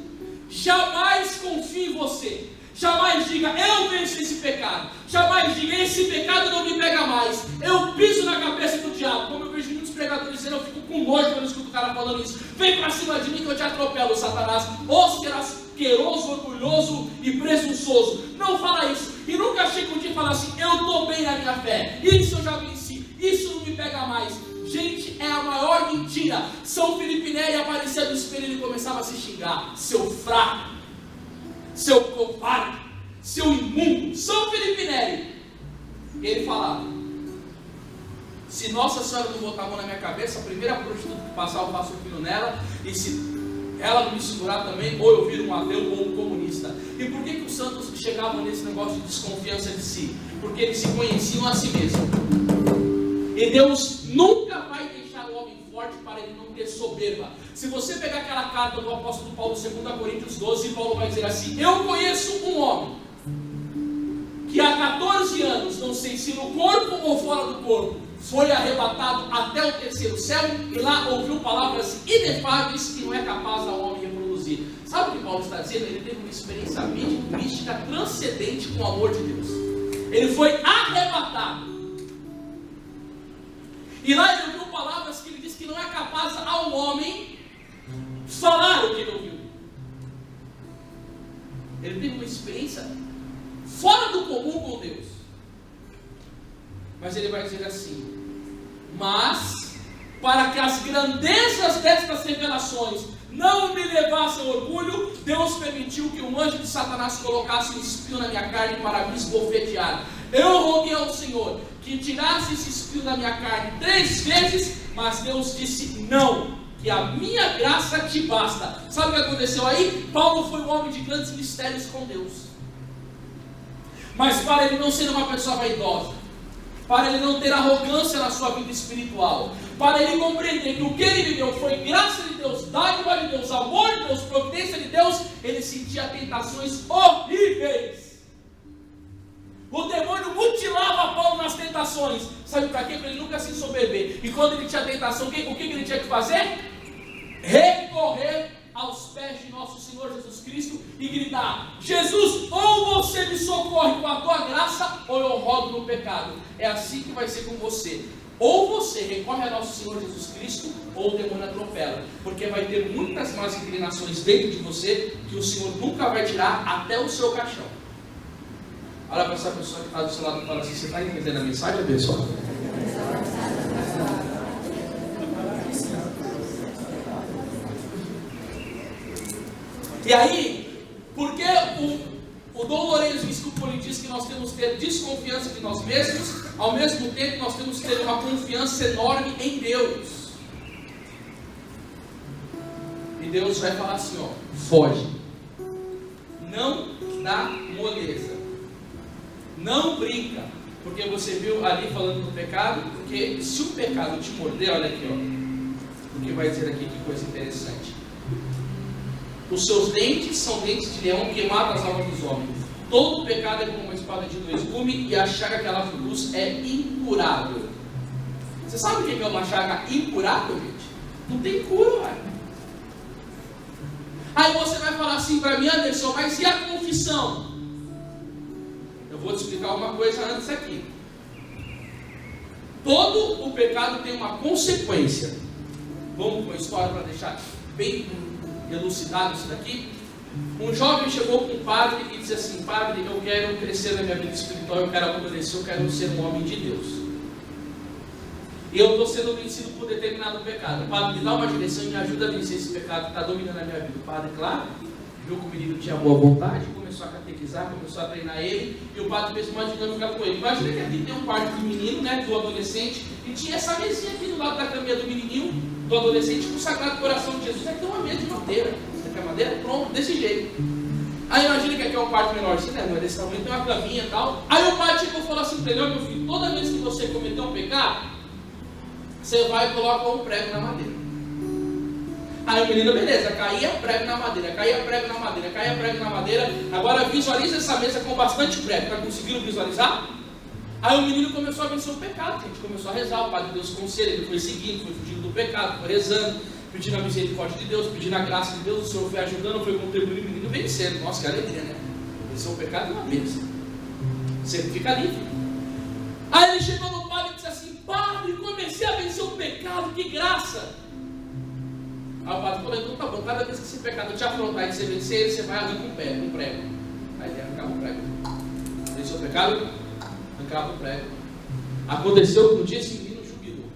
Jamais confie em você. Jamais diga, eu venço esse pecado. Jamais diga, esse pecado não me pega mais. Eu piso na cabeça do diabo. Como eu vejo muitos pregadores dizendo, eu fico com nojo quando eu escuto o cara falando isso. Vem pra cima de mim que eu te atropelo, Satanás. Ô asqueroso, orgulhoso e presunçoso. Não fala isso. E nunca chega um dia e fala assim, eu estou bem na minha fé. Isso eu já venci. Isso não me pega mais. Gente, é a maior mentira. São Felipe Neri aparecia no espelho e ele começava a se xingar. Seu fraco, seu covarde, seu imundo. São Felipe Neri. Ele falava: se Nossa Senhora não botar a mão na minha cabeça, a primeira prostituta que passar eu passo o fino nela. E se ela não me segurar também, ou eu viro um ateu ou um comunista. E por que os santos chegavam nesse negócio de desconfiança de si? Porque eles se conheciam a si mesmos. E Deus nunca vai deixar o homem forte para ele não ter soberba. Se você pegar aquela carta do apóstolo Paulo, 2 Coríntios 12, Paulo vai dizer assim: eu conheço um homem que há 14 anos, não sei se no corpo ou fora do corpo, foi arrebatado até o terceiro céu e lá ouviu palavras inefáveis que não é capaz da homem reproduzir. Sabe o que Paulo está dizendo? Ele teve uma experiência mística transcendente com o amor de Deus. Ele foi arrebatado. E lá ele ouviu palavras que ele diz que não é capaz ao homem falar o que ele ouviu. Ele teve uma experiência fora do comum com Deus. Mas ele vai dizer assim: mas para que as grandezas destas revelações não me levassem ao orgulho, Deus permitiu que um anjo de Satanás colocasse um espinho na minha carne para me esbofetear. Eu roguei ao Senhor que tirasse esse espinho da minha carne 3 vezes, mas Deus disse não, que a minha graça te basta. Sabe o que aconteceu aí? Paulo foi um homem de grandes mistérios com Deus. Mas para ele não ser uma pessoa vaidosa, para ele não ter arrogância na sua vida espiritual, para ele compreender que o que ele viveu foi graça de Deus, dádiva de Deus, amor de Deus, providência de Deus, ele sentia tentações horríveis. O demônio mutilava Paulo nas tentações. Sabe para quê? Para ele nunca se ensoberber. E quando ele tinha tentação, o que ele tinha que fazer? Recorrer aos pés de nosso Senhor Jesus Cristo e gritar: Jesus, ou você me socorre com a tua graça, ou eu rodo no pecado. É assim que vai ser com você. Ou você recorre a nosso Senhor Jesus Cristo, ou o demônio atropela. Porque vai ter muitas más inclinações dentro de você que o Senhor nunca vai tirar até o seu caixão. Olha para essa pessoa que está do seu lado e fala assim: você está entendendo a mensagem, abençoado? E aí, porque ter desconfiança de nós mesmos, ao mesmo tempo nós temos que ter uma confiança enorme em Deus. E Deus vai falar assim, ó, foge. Não dá moleza. Não brinca. Porque você viu ali falando do pecado, porque se o pecado te morder, olha aqui, ó, o que vai dizer aqui, que coisa interessante. Os seus dentes são dentes de leão que matam as almas dos homens. Todo pecado é como uma espada de dois gumes e a chaga que ela produz é incurável. Você sabe o que é uma chaga incurável, gente? Não tem cura, velho. Aí você vai falar assim para mim, Anderson, mas e a confissão? Eu vou te explicar uma coisa antes aqui. Todo o pecado tem uma consequência. Vamos com a história para deixar bem elucidado isso daqui. Um jovem chegou com um padre e disse assim: padre, eu quero crescer na minha vida espiritual, eu quero amadurecer, eu quero ser um homem de Deus. E eu estou sendo vencido por determinado pecado. O padre me dá uma direção e me ajuda a vencer esse pecado que está dominando a minha vida. O padre, claro, viu que o menino tinha boa vontade, começou a catequizar, começou a treinar ele, e o padre fez uma dinâmica com ele. Imagina que aqui tem um quarto do menino, né, do adolescente, e tinha essa mesinha aqui do lado da caminha do menininho, do adolescente, com o Sagrado Coração de Jesus. Aqui tem uma mesa de madeira. Você quer madeira? Pronto, desse jeito. Aí imagina que aqui é um quarto menorzinho, né, não é desse tamanho, tem uma caminha e tal. Aí o padre chegou e falou assim para ele: meu filho, toda vez que você cometer um pecado, você vai e coloca um prego na madeira. Aí o menino, beleza, caía prego na madeira, caía prego na madeira, caía prego na madeira. Agora visualiza essa mesa com bastante prego. Está conseguindo visualizar? Aí o menino começou a vencer o pecado, gente. Começou a rezar, o Padre Deus conselho, ele foi seguindo, foi fugindo do pecado, foi rezando, pedindo a misericórdia de Deus, pedindo a graça de Deus. O Senhor foi ajudando, foi contribuindo, o menino vencendo. Nossa, que alegria, né? Vencer o pecado é uma bênção. Você fica livre. Aí ele chegou no padre e disse assim: padre, comecei a vencer o pecado, que graça! Aí o padre falou: então tá bom, cada vez que esse pecado te afrontar e você vencer ele, você vai arrancar um prego. Aí ele arrancava o prego. Venceu o pecado, arrancava o prego. Aconteceu que no dia seguinte o jubilou.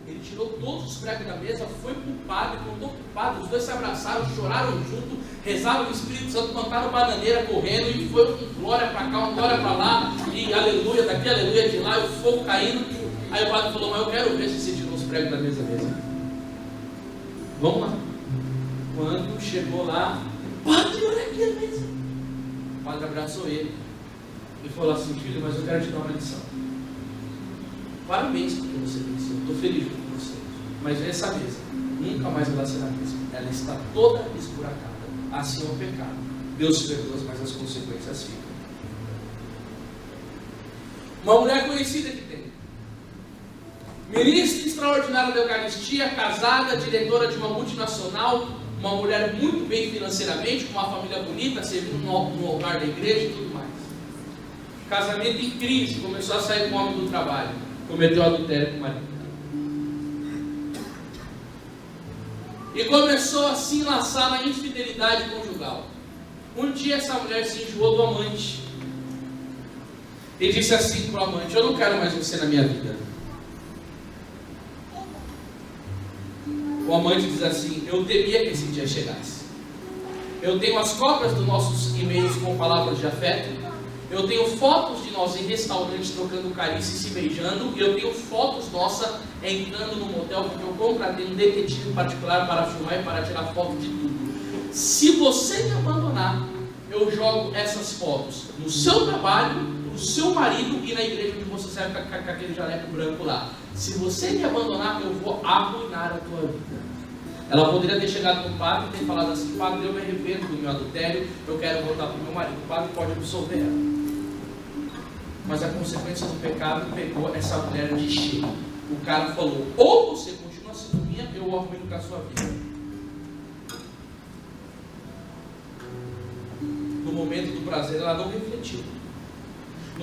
Ele tirou todos os pregos da mesa, foi para o padre, contou para o padre, os dois se abraçaram, choraram junto, rezaram o Espírito Santo, cantaram bananeira correndo, e foi um glória para cá, um glória para lá, e aleluia daqui, aleluia de lá, e o fogo caindo. Aí o padre falou: mas eu quero ver se você tirou os pregos da mesa mesmo. Vamos lá. Quando chegou lá, padre, olha aqui a mesa. O padre abraçou ele e falou assim: filho, mas eu quero te dar uma lição. Parabéns porque você venceu, estou feliz com você. Mas essa mesa nunca mais vai ser a mesma. Ela está toda esburacada. Assim é o pecado. Deus perdoa, mas as consequências ficam. Uma mulher conhecida que tem ministra extraordinária da Eucaristia, casada, diretora de uma multinacional, uma mulher muito bem financeiramente, com uma família bonita, servindo no altar da igreja e tudo mais. Casamento em crise, começou a sair com o homem do trabalho, cometeu adultério com o marido. E começou a se enlaçar na infidelidade conjugal. Um dia essa mulher se enjoou do amante e disse assim para o amante: eu não quero mais você na minha vida. O amante diz assim: eu temia que esse dia chegasse. Eu tenho as cópias dos nossos e-mails com palavras de afeto. Eu tenho fotos de nós em restaurantes trocando carícia e se beijando. E eu tenho fotos nossas entrando no motel, porque eu contratei um detetive particular para filmar e para tirar foto de tudo. Se você me abandonar, eu jogo essas fotos no seu trabalho, no seu marido e na igreja onde você serve com aquele jaleco branco lá. Se você me abandonar, eu vou arruinar a tua vida. Ela poderia ter chegado no padre e ter falado assim: padre, eu me arrependo do meu adultério, eu quero voltar para o meu marido. O padre pode absolver ela. Mas a consequência do pecado pegou essa mulher de cheio. O cara falou: ou você continua sendo minha, eu arruino com a sua vida. No momento do prazer, ela não refletiu.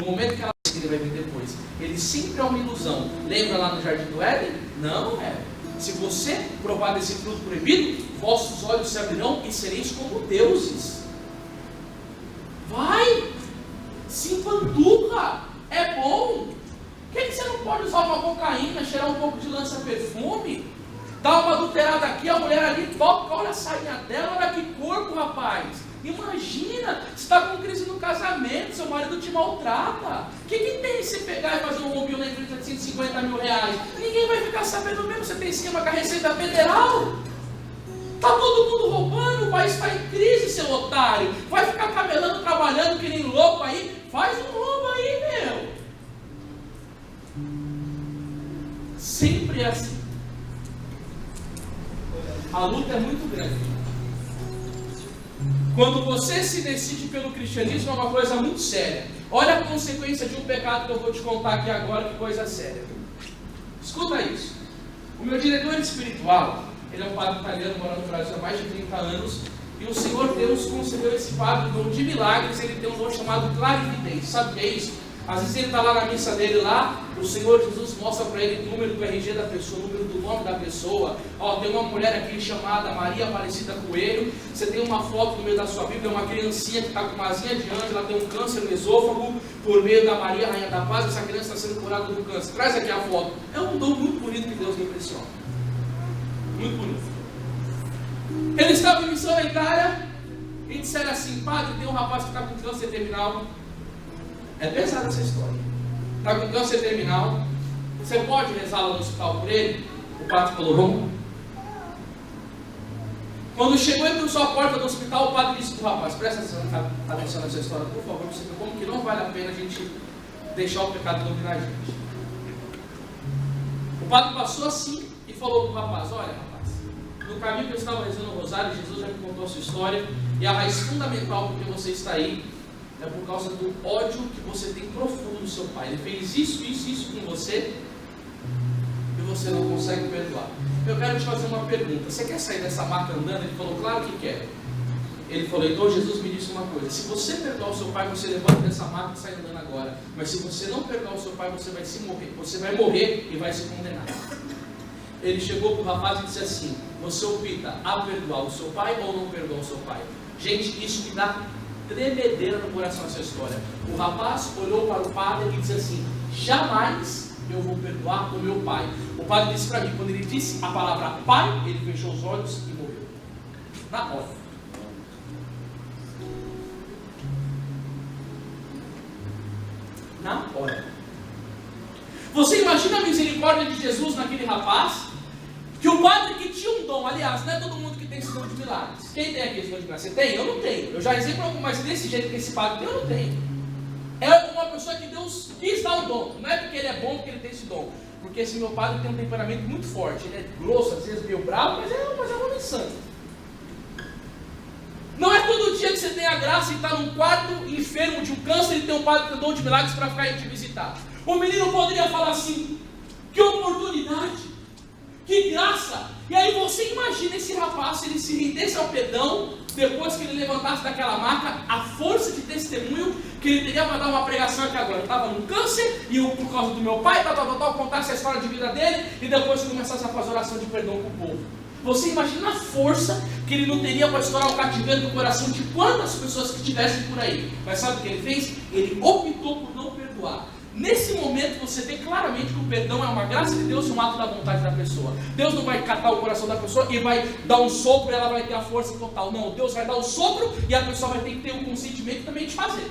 No momento que ela disse que ele vai vir depois, ele sempre é uma ilusão. Lembra lá no Jardim do Éden? Não é. Se você provar desse fruto proibido, vossos olhos se abrirão e sereis como deuses. Vai! Se empanturra! É bom! Por que você não pode usar uma cocaína, cheirar um pouco de lança-perfume? Dá uma adulterada aqui, a mulher ali toca, olha a sainha dela, olha que corpo, rapaz! Imagina, você está com crise no casamento, seu marido te maltrata. O que tem se pegar e fazer um roubinho na empresa de 150 mil reais? Ninguém vai ficar sabendo mesmo, você tem esquema com a Receita Federal. Está todo mundo roubando, o país está em crise, seu otário. Vai ficar camelando, trabalhando que nem louco aí? Faz um roubo aí, meu. Sempre é assim. A luta é muito grande. Quando você se decide pelo cristianismo, é uma coisa muito séria. Olha a consequência de um pecado que eu vou te contar aqui agora, que coisa séria. Escuta isso. O meu diretor espiritual, ele é um padre italiano, morando no Brasil há mais de 30 anos, e o Senhor Deus concedeu esse padre dom de milagres. Ele tem um dom chamado clarividência. Sabe o que é isso? Às vezes ele está lá na missa dele lá, o Senhor Jesus mostra para ele o número do RG da pessoa, o número do nome da pessoa. Ó, tem uma mulher aqui chamada Maria Aparecida Coelho, você tem uma foto no meio da sua Bíblia, uma criancinha que está com uma asinha de anjo, ela tem um câncer no esôfago, por meio da Maria, Rainha da Paz, essa criança está sendo curada do câncer. Traz aqui a foto. É um dom muito bonito que Deus me impressiona. Muito bonito. Ele estava em missão na Itália e disseram assim: padre, tem um rapaz que está com câncer terminal. É pesada essa história. Está com câncer terminal. Você pode rezar lá no hospital por ele? O padre falou: vamos. Quando chegou ele cruzou a porta do hospital, o padre disse para o rapaz: presta atenção nessa história, por favor, você vê como que não vale a pena a gente deixar o pecado dominar a gente. O padre passou assim e falou para o rapaz: olha, rapaz, no caminho que eu estava rezando o rosário, Jesus já me contou a sua história, e a raiz fundamental porque você está aí é por causa do ódio que você tem profundo no seu pai. Ele fez isso com você e você não consegue perdoar. Eu quero te fazer uma pergunta: você quer sair dessa marca andando? Ele falou: claro que quer. Ele falou: então Jesus me disse uma coisa: se você perdoar o seu pai, você levanta dessa marca e sai andando agora. Mas se você não perdoar o seu pai, você vai morrer e vai se condenar. Ele chegou para o rapaz e disse assim: você opta a perdoar o seu pai ou não perdoar o seu pai? Gente, isso me dá tremedeira no coração essa história. O rapaz olhou para o padre e disse assim: jamais eu vou perdoar o meu pai. O padre disse para mim, quando ele disse a palavra pai, ele fechou os olhos e morreu. Na hora. Na hora. Você imagina a misericórdia de Jesus naquele rapaz? Que o padre que tinha um dom, aliás, não é todo mundo que tem esse dom de milagres. Quem tem aqui esse dom de milagres? Você tem? Eu não tenho. Eu já exemplo algum, mas desse jeito que esse padre tem, eu não tenho. É uma pessoa que Deus quis dar o dom. Não é porque ele é bom, porque ele tem esse dom. Porque esse meu padre tem um temperamento muito forte. Ele é grosso, às vezes meio bravo, mas é um homem santo. Não é todo dia que você tem a graça e está num quarto enfermo de um câncer e tem um padre com dom de milagres para ficar aí te visitar. O menino poderia falar assim: que oportunidade! Que graça! E aí você imagina esse rapaz, se ele se rendesse ao perdão, depois que ele levantasse daquela maca, a força de testemunho que ele teria para dar uma pregação aqui agora. Eu estava no câncer, e eu, por causa do meu pai, contasse a história de vida dele, e depois começasse a fazer oração de perdão com o povo. Você imagina a força que ele não teria para estourar o cativeiro do coração de quantas pessoas que estivessem por aí. Mas sabe o que ele fez? Ele optou por não perdoar. Nesse momento você vê claramente que o perdão é uma graça de Deus e um ato da vontade da pessoa. Deus não vai catar o coração da pessoa e vai dar um sopro e ela vai ter a força total. Não, Deus vai dar o sopro e a pessoa vai ter que ter o consentimento também de fazer.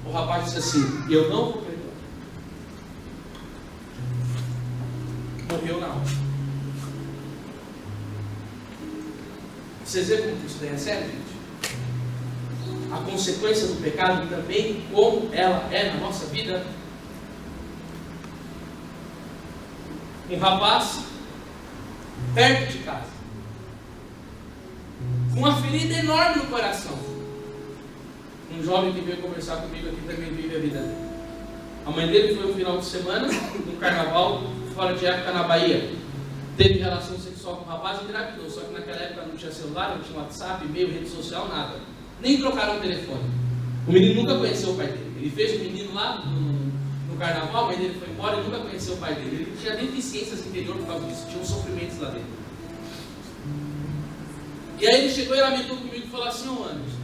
O rapaz disse assim: eu não vou perdoar. Morreu na hora. Vocês veem como isso daí é sério, gente? A consequência do pecado também, como ela é na nossa vida. Um rapaz perto de casa, com uma ferida enorme no coração. Um jovem que veio conversar comigo aqui também vive a vida dele. A mãe dele foi um final de semana, no carnaval, fora de época na Bahia. Teve relação sexual com o rapaz e engravidou. Só que naquela época não tinha celular, não tinha WhatsApp, e-mail, rede social, nada. Nem trocaram o telefone. O menino nunca conheceu o pai dele. Ele fez o menino lá no carnaval, a mãe dele foi embora e nunca conheceu o pai dele. Ele tinha deficiências interior por causa disso, tinha uns sofrimentos lá dentro. E aí ele chegou e lamentou comigo e falou assim: ô Anderson,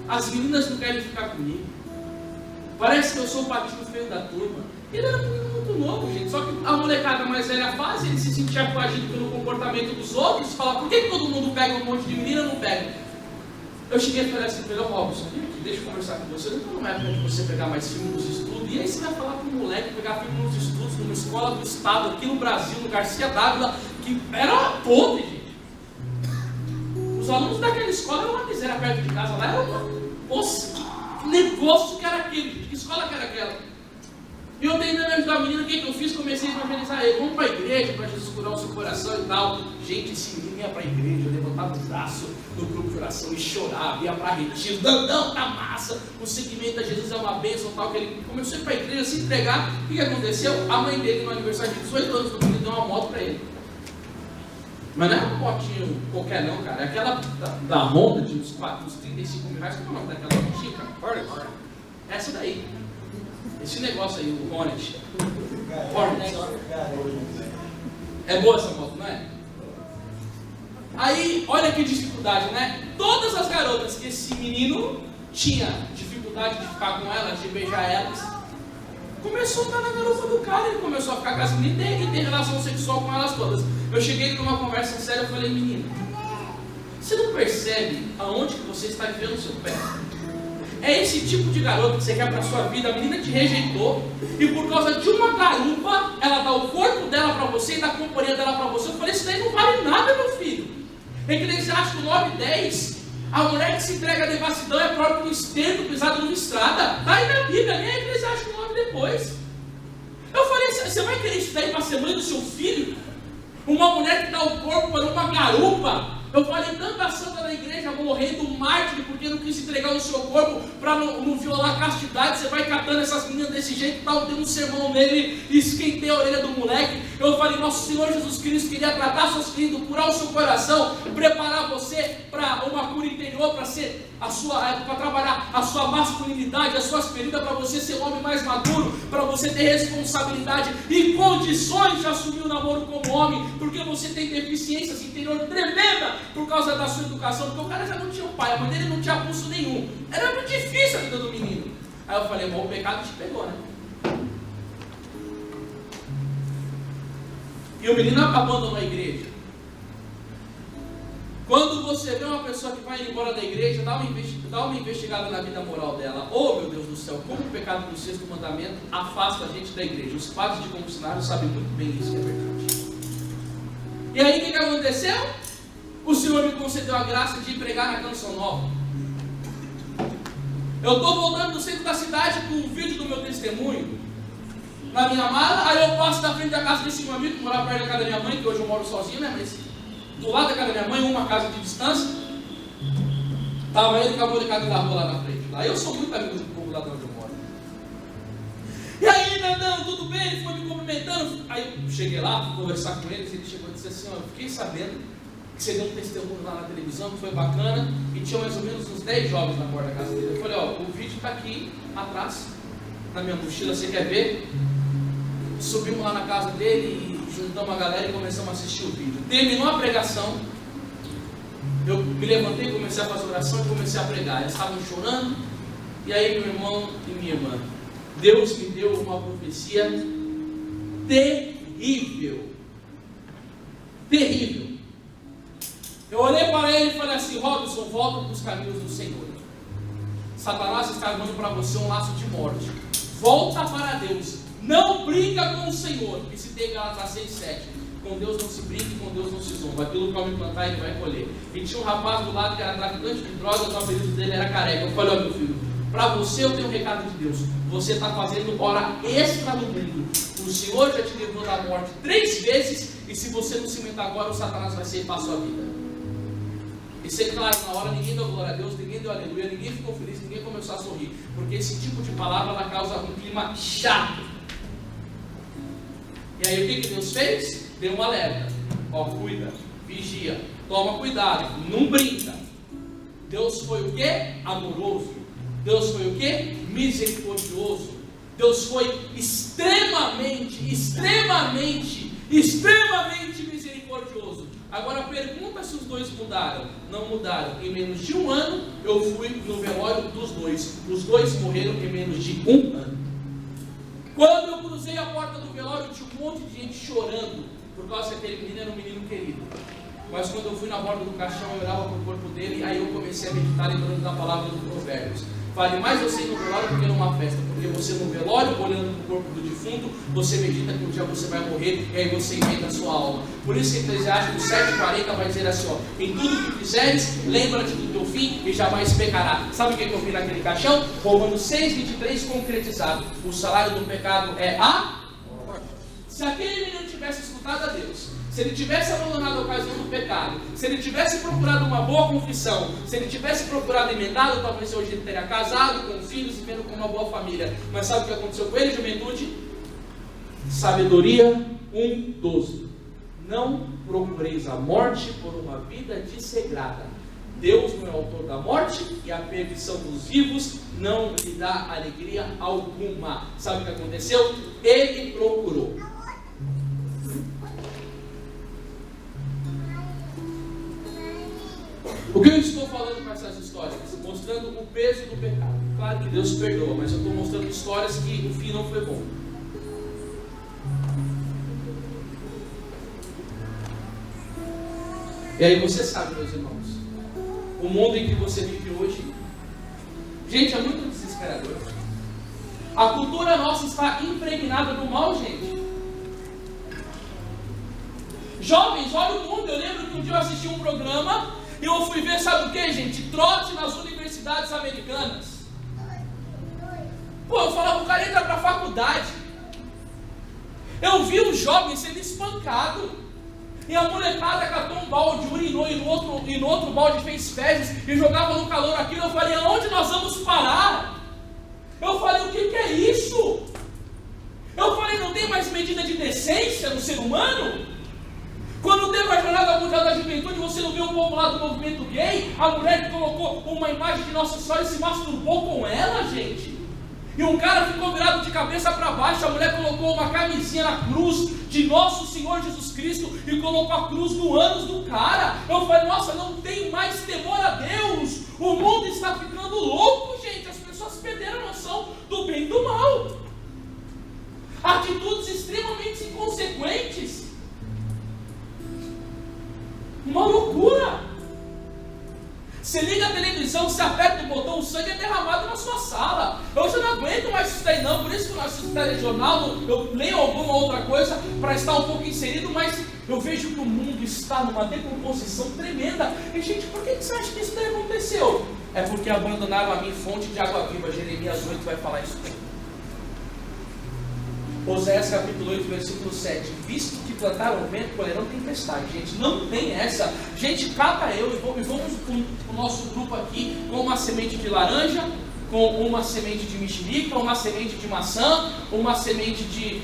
as meninas não querem ficar comigo. Parece que eu sou o patinho feio da turma. Ele era um menino muito muito novo, gente. Só que a molecada mais velha faz, ele se sentia coagido pelo comportamento dos outros, fala, por que todo mundo pega um monte de menina e não pega? Eu cheguei e falei assim, Pedro Robson, deixa eu conversar com você, não estou numa época de você pegar mais filme nos estudos, e aí você vai falar para um moleque pegar filme nos estudos, numa escola do estado, aqui no Brasil, no Garcia Dávila, que era uma podre, gente. Os alunos daquela escola eram uma miséria perto de casa, lá era uma... Nossa, que negócio que era aquele, gente, que escola que era aquela? E eu tentando ajudar a menina, o que eu fiz? Comecei a evangelizar ele, vamos para a igreja, para Jesus curar o seu coração e tal. Gente, esse menino ia para a igreja, levantava os braços no grupo de oração e chorava, ia para retiro, não, tá massa, o seguimento a Jesus é uma bênção tal, que ele começou a ir para a igreja, se entregar. O que aconteceu? A mãe dele, no aniversário de 18 anos, no menino deu uma moto para ele. Mas não é uma motinho qualquer não, cara, é aquela da Honda, de uns 35 mil reais, qual é o nome daquela motinha, cara? Essa daí. Esse negócio aí, o Hornet. É boa essa moto, não é? Aí, olha que dificuldade, né? Todas as garotas que esse menino tinha dificuldade de ficar com elas, de beijar elas, começou a estar na garupa do cara, ele começou a ficar com as meninas e ter relação sexual com elas todas. Eu cheguei numa conversa séria e falei, menino, você não percebe aonde que você está enfiando o seu pé? É esse tipo de garoto que você quer para a sua vida, a menina te rejeitou, e por causa de uma garupa, ela dá o corpo dela para você e dá a companhia dela para você. Eu falei, isso daí não vale nada, meu filho. Eclesiástico 9:10, a mulher que se entrega à devassidão é próprio do estento pisado numa estrada. Está aí na Bíblia, nem é Eclesiástico 9 depois. Eu falei, você vai querer isso daí para ser mãe do seu filho? Uma mulher que dá o corpo para uma garupa? Eu falei, tanta santa na igreja morrendo mártir porque não quis entregar o seu corpo para não violar a castidade. Você vai catando essas meninas desse jeito, tal, deu um sermão nele e esquentei a orelha do moleque. Eu falei, nosso Senhor Jesus Cristo queria tratar seus filhos, curar o seu coração, preparar você para uma cura interior, para trabalhar a sua masculinidade, as suas feridas, para você ser um homem mais maduro, para você ter responsabilidade e condições de assumir o namoro como homem, porque você tem deficiências interiores tremendas por causa da sua educação, porque o cara já não tinha um pai, a mãe dele não tinha pulso nenhum, era muito difícil a vida do menino. Aí eu falei, bom, o pecado te pegou, né? E o menino abandonou a igreja. Quando você vê uma pessoa que vai embora da igreja, dá uma investigada na vida moral dela. Oh, meu Deus do céu, como o pecado do sexto mandamento afasta a gente da igreja. Os padres de confessionário sabem muito bem isso, que é verdade. E aí, o que aconteceu? O Senhor me concedeu a graça de pregar na Canção Nova. Eu estou voltando do centro da cidade com um vídeo do meu testemunho na minha mala. Aí eu passo da frente da casa desse meu amigo, que morava perto da casa da minha mãe, que hoje eu moro sozinho, né? Mas do lado da casa da minha mãe, uma casa de distância. Estava ele com a molecada da rua lá na frente. Lá eu sou muito amigo do povo lá de onde eu moro. E aí, Nandão, tudo bem? Ele foi me cumprimentando. Aí eu cheguei lá, fui conversar com ele. Ele chegou e disse assim: eu fiquei sabendo que você deu um testemunho lá na televisão, que foi bacana, e tinha mais ou menos uns 10 jovens na porta da casa dele. Eu falei, ó, o vídeo está aqui atrás, na minha mochila, você quer ver? Subimos lá na casa dele e juntamos a galera e começamos a assistir o vídeo. Terminou a pregação, eu me levantei, comecei a fazer oração e comecei a pregar. Eles estavam chorando, e aí meu irmão e minha irmã, Deus me deu uma profecia terrível. Terrível. Eu olhei para ele e falei assim: Robson, volta para os caminhos do Senhor. Satanás está armando para você um laço de morte. Volta para Deus. Não brinca com o Senhor. E se tem Gálatas 6:7. Com Deus não se brinca e com Deus não se zomba. Aquilo que o homem plantar, ele vai colher. E tinha um rapaz do lado que era traficante de drogas, o apelido dele era Careca. Eu falei: ó, meu filho, para você eu tenho um recado de Deus. Você está fazendo hora extra no mundo. O Senhor já te livrou da morte 3 vezes. E se você não se meter agora, o Satanás vai ceifar a sua vida. E ser claro, na hora ninguém deu glória a Deus, ninguém deu aleluia, ninguém ficou feliz, ninguém começou a sorrir. Porque esse tipo de palavra ela causa um clima chato. E aí o que Deus fez? Deu um alerta. Ó, cuida, vigia, toma cuidado, não brinca. Deus foi o quê? Amoroso. Deus foi o quê? Misericordioso. Deus foi extremamente misericordioso. Agora pergunta se os dois mudaram. Não mudaram. Em menos de 1 ano eu fui no velório dos dois. Os dois morreram em menos de 1 ano. Quando eu cruzei a porta do velório, tinha um monte de gente chorando, por causa que aquele menino era um menino querido. Mas quando eu fui na borda do caixão, eu olhava para o corpo dele, aí eu comecei a meditar lembrando da palavra do Provérbios. Vale mais você ir no velório do que numa festa, porque você no velório, olhando para o corpo do defunto, você medita que um dia você vai morrer, e aí você inventa a sua alma. Por isso que Eclesiastes 7,40 vai dizer assim, ó: em tudo que fizeres, lembra-te do teu fim e jamais pecará. Sabe o que eu vi naquele caixão? Romanos 6,23 concretizado: o salário do pecado é a morte. Se aquele menino tivesse escutado a Deus, se ele tivesse abandonado a ocasião do pecado, se ele tivesse procurado uma boa confissão, se ele tivesse procurado emendado, talvez hoje ele teria casado, com filhos e vendo com uma boa família. Mas sabe o que aconteceu com ele, juventude? Sabedoria 1:12. Não procureis a morte por uma vida dissegrada. Deus não é autor da morte, e a perdição dos vivos não lhe dá alegria alguma. Sabe o que aconteceu? Ele procurou. O que eu estou falando com essas histórias? Mostrando o peso do pecado. Claro que Deus perdoa, mas eu estou mostrando histórias que o fim não foi bom. E aí você sabe, meus irmãos, o mundo em que você vive hoje, gente, é muito desesperador. A cultura nossa está impregnada do mal, gente. Jovens, olha o mundo. Eu lembro que um dia eu assisti um programa e eu fui ver, sabe o que, gente? Trote nas universidades americanas. Pô, eu falava, o cara entra para a faculdade. Eu vi um jovem sendo espancado. E a molecada catou um balde, urinou, e no outro balde fez fezes e jogava no calor aquilo. Eu falei, aonde nós vamos parar? Eu falei, o que é isso? Eu falei, não tem mais medida de decência no ser humano? Quando teve a Jornada Mundial da Juventude, você não viu o povo lá do movimento gay? A mulher que colocou uma imagem de Nossa Senhora e se masturbou com ela, gente. E um cara ficou virado de cabeça para baixo. A mulher colocou uma camisinha na cruz de Nosso Senhor Jesus Cristo e colocou a cruz no ânus do cara. Eu falei, nossa, não tem mais temor a Deus. O mundo está ficando louco, gente. As pessoas perderam a noção do bem e do mal. Atitudes extremamente inconsequentes. Uma loucura. Você liga a televisão, você aperta o botão, o sangue é derramado na sua sala. Eu já não aguento mais isso daí não. Por isso que eu assisto telejornal, eu leio alguma outra coisa para estar um pouco inserido, mas eu vejo que o mundo está numa decomposição tremenda. E gente, por que você acha que isso daí aconteceu? É porque abandonaram a minha fonte de água viva. Jeremias 8 vai falar isso. Oséias capítulo 8, versículo 7. Visto que plantaram o vento, colherão tempestade. Gente, não tem essa. Gente, cada eu e vamos com o nosso grupo aqui com uma semente de laranja, com uma semente de mexerica, uma semente de maçã, uma semente de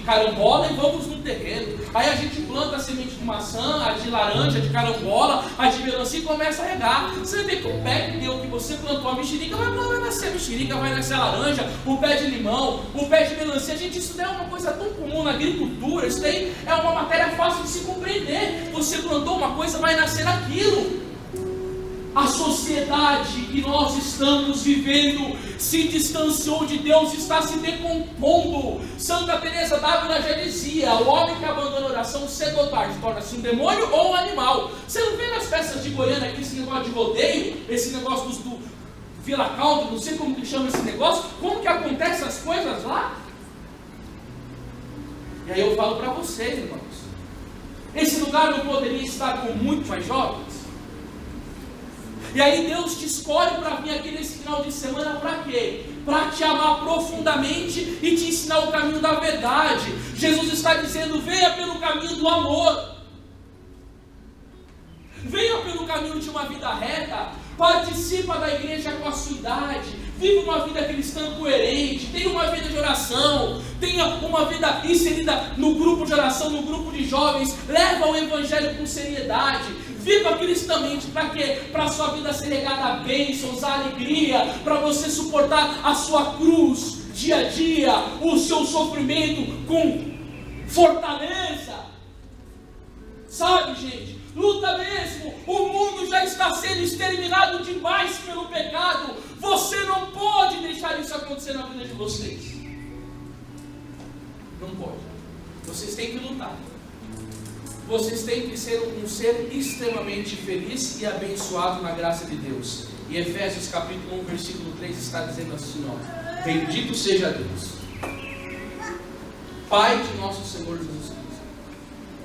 carambola, e vamos no terreno. Aí a gente planta a semente de maçã, a de laranja, de carambola, a de melancia e começa a regar. Você vê que o pé que deu, que você plantou a mexerica, vai nascer a mexerica, vai nascer a laranja, o pé de limão, o pé de melancia. Gente, isso daí é uma coisa tão comum na agricultura, isso daí é uma matéria fácil de se compreender. Você plantou uma coisa, vai nascer aquilo. A sociedade que nós estamos vivendo se distanciou de Deus, está se decompondo. Santa Teresa d'Ávila já dizia: o homem que abandona a oração cedo ou tarde torna-se um demônio ou um animal. Você não vê nas festas de Goiânia aqui esse negócio de rodeio, esse negócio do Vila Country, não sei como que chama esse negócio, como que acontecem as coisas lá? E aí eu falo para vocês, irmãos, esse lugar não poderia estar com muito mais jovens? E aí Deus te escolhe para vir aqui nesse final de semana para quê? Para te amar profundamente e te ensinar o caminho da verdade. Jesus está dizendo: venha pelo caminho do amor. Venha pelo caminho de uma vida reta. Participa da igreja com a sua idade. Vive uma vida cristã coerente. Tenha uma vida de oração. Tenha uma vida inserida no grupo de oração, no grupo de jovens. Leva o evangelho com seriedade. Viva cristamente, para quê? Para a sua vida ser regada a bênçãos, a alegria, para você suportar a sua cruz dia a dia, o seu sofrimento com fortaleza. Sabe, gente? Luta mesmo. O mundo já está sendo exterminado demais pelo pecado. Você não pode deixar isso acontecer na vida de vocês. Não pode. Vocês têm que lutar. Vocês têm que ser um ser extremamente feliz e abençoado na graça de Deus. E Efésios capítulo 1, versículo 3 está dizendo assim, ó: bendito seja Deus, Pai de nosso Senhor Jesus Cristo,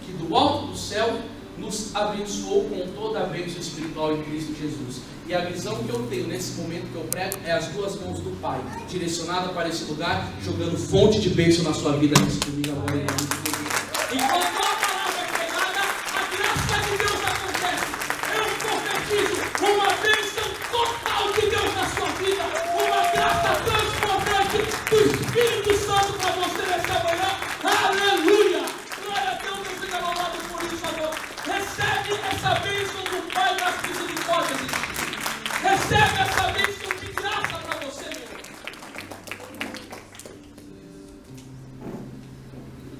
que do alto do céu nos abençoou com toda a bênção espiritual em Cristo Jesus. E a visão que eu tenho nesse momento que eu prego é as duas mãos do Pai, direcionada para esse lugar, jogando fonte de bênção na sua vida nesse domingo agora em nome de Jesus. Enquanto a palavra é pregada, a graça de Deus acontece. Eu profetizo uma bênção total de Deus na sua vida, uma graça transbordante do Espírito Santo para você nessa manhã. Aleluia! Glória a Deus, você está louvado por isso agora. Recebe essa bênção do Pai das misericórdias. Recebe essa bênção de graça para você, meu irmão.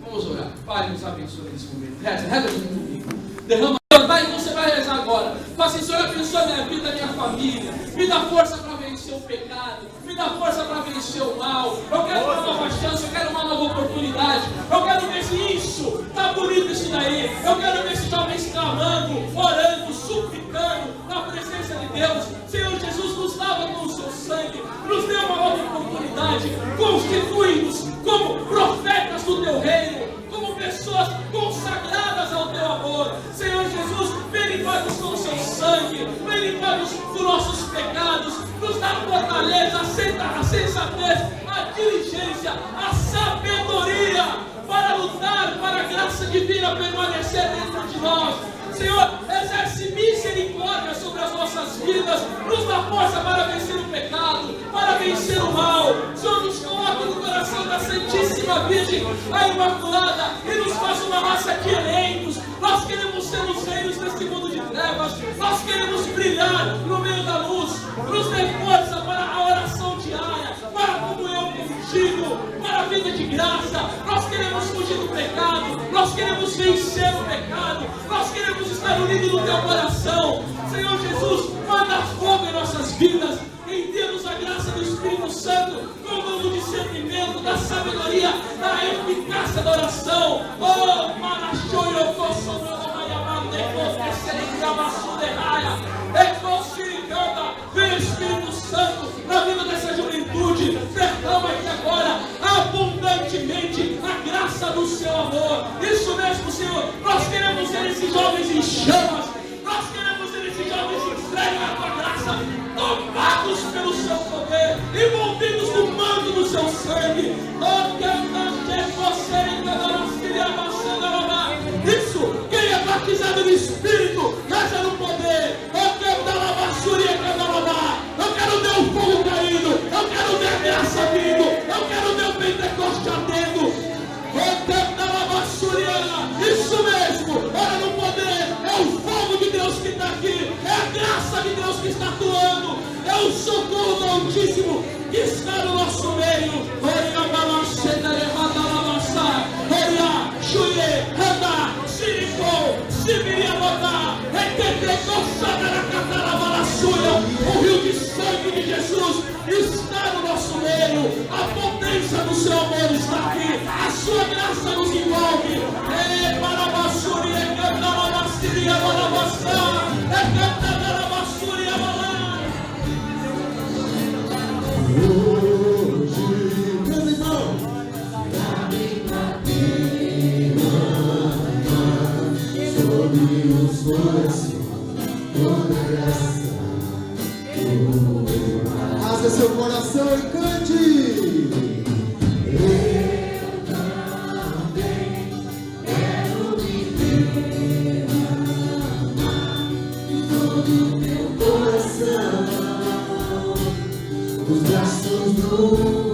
Vamos orar. Pai, nos abençoe nesse momento. Reza junto comigo. Derrama, Pai, você vai rezar agora. Fala assim: Senhor, abençoe minha vida, minha família. Me dá força para vencer o pecado. Me dá força para vencer o mal. Eu quero uma nova chance, eu quero uma nova oportunidade. Eu quero ver se isso está bonito, isso daí. Eu quero ver se jovens clamando, orando, suplicando na presença de Deus. Senhor Jesus, nos lava com o seu sangue, nos dê uma nova oportunidade, constitui-nos como profetas do teu reino, como pessoas consagradas ao teu amor. Senhor Jesus, vem limpar-nos com o seu sangue, vem limpar-nos dos nossos pecados, nos dá a fortaleza, a sensatez, a diligência, a sabedoria para lutar, para a graça divina permanecer dentro de nós. Senhor, exerce misericórdia sobre as nossas vidas, nos dá força para vencer o pecado, para vencer o mal. Senhor, nos coloca no coração da Santíssima Virgem, a Imaculada, e nos faz uma raça de eleitos. Nós queremos ser os reinos deste mundo de trevas, nós queremos brilhar no meio da luz. Nos dê força para a oração diária, para a comunhão contigo, para a vida de graça. Nós queremos fugir do pecado, nós queremos vencer o pecado, nós queremos estar unidos no teu coração. Senhor Jesus, manda fogo em nossas vidas, envia-nos a graça do Espírito Santo, com o dom do discernimento, da sabedoria, da eficácia da oração. Oh, Marachoio, vem Espírito Santo na vida dessa juventude, derrama aqui agora abundantemente a graça do seu amor. Isso mesmo, Senhor, nós queremos ver esses jovens em chamas, nós queremos ver esses jovens entregues à tua graça, tomados pelo seu poder, envolvidos no manto do seu sangue. Isso, quem é batizado no Espírito, reza no poder. Eu quero ver o fogo caindo, eu quero ver a graça vindo, eu quero ver o Pentecoste ardendo. Isso mesmo, olha no poder, é o fogo de Deus que está aqui, é a graça de Deus que está atuando, é o socorro do Altíssimo que está no nosso meio. O rio de sangue de Jesus está no nosso meio, a potência do seu amor está aqui, a sua graça nos envolve. Rasga seu coração e cante. Eu também quero viver em todo o meu coração, os braços do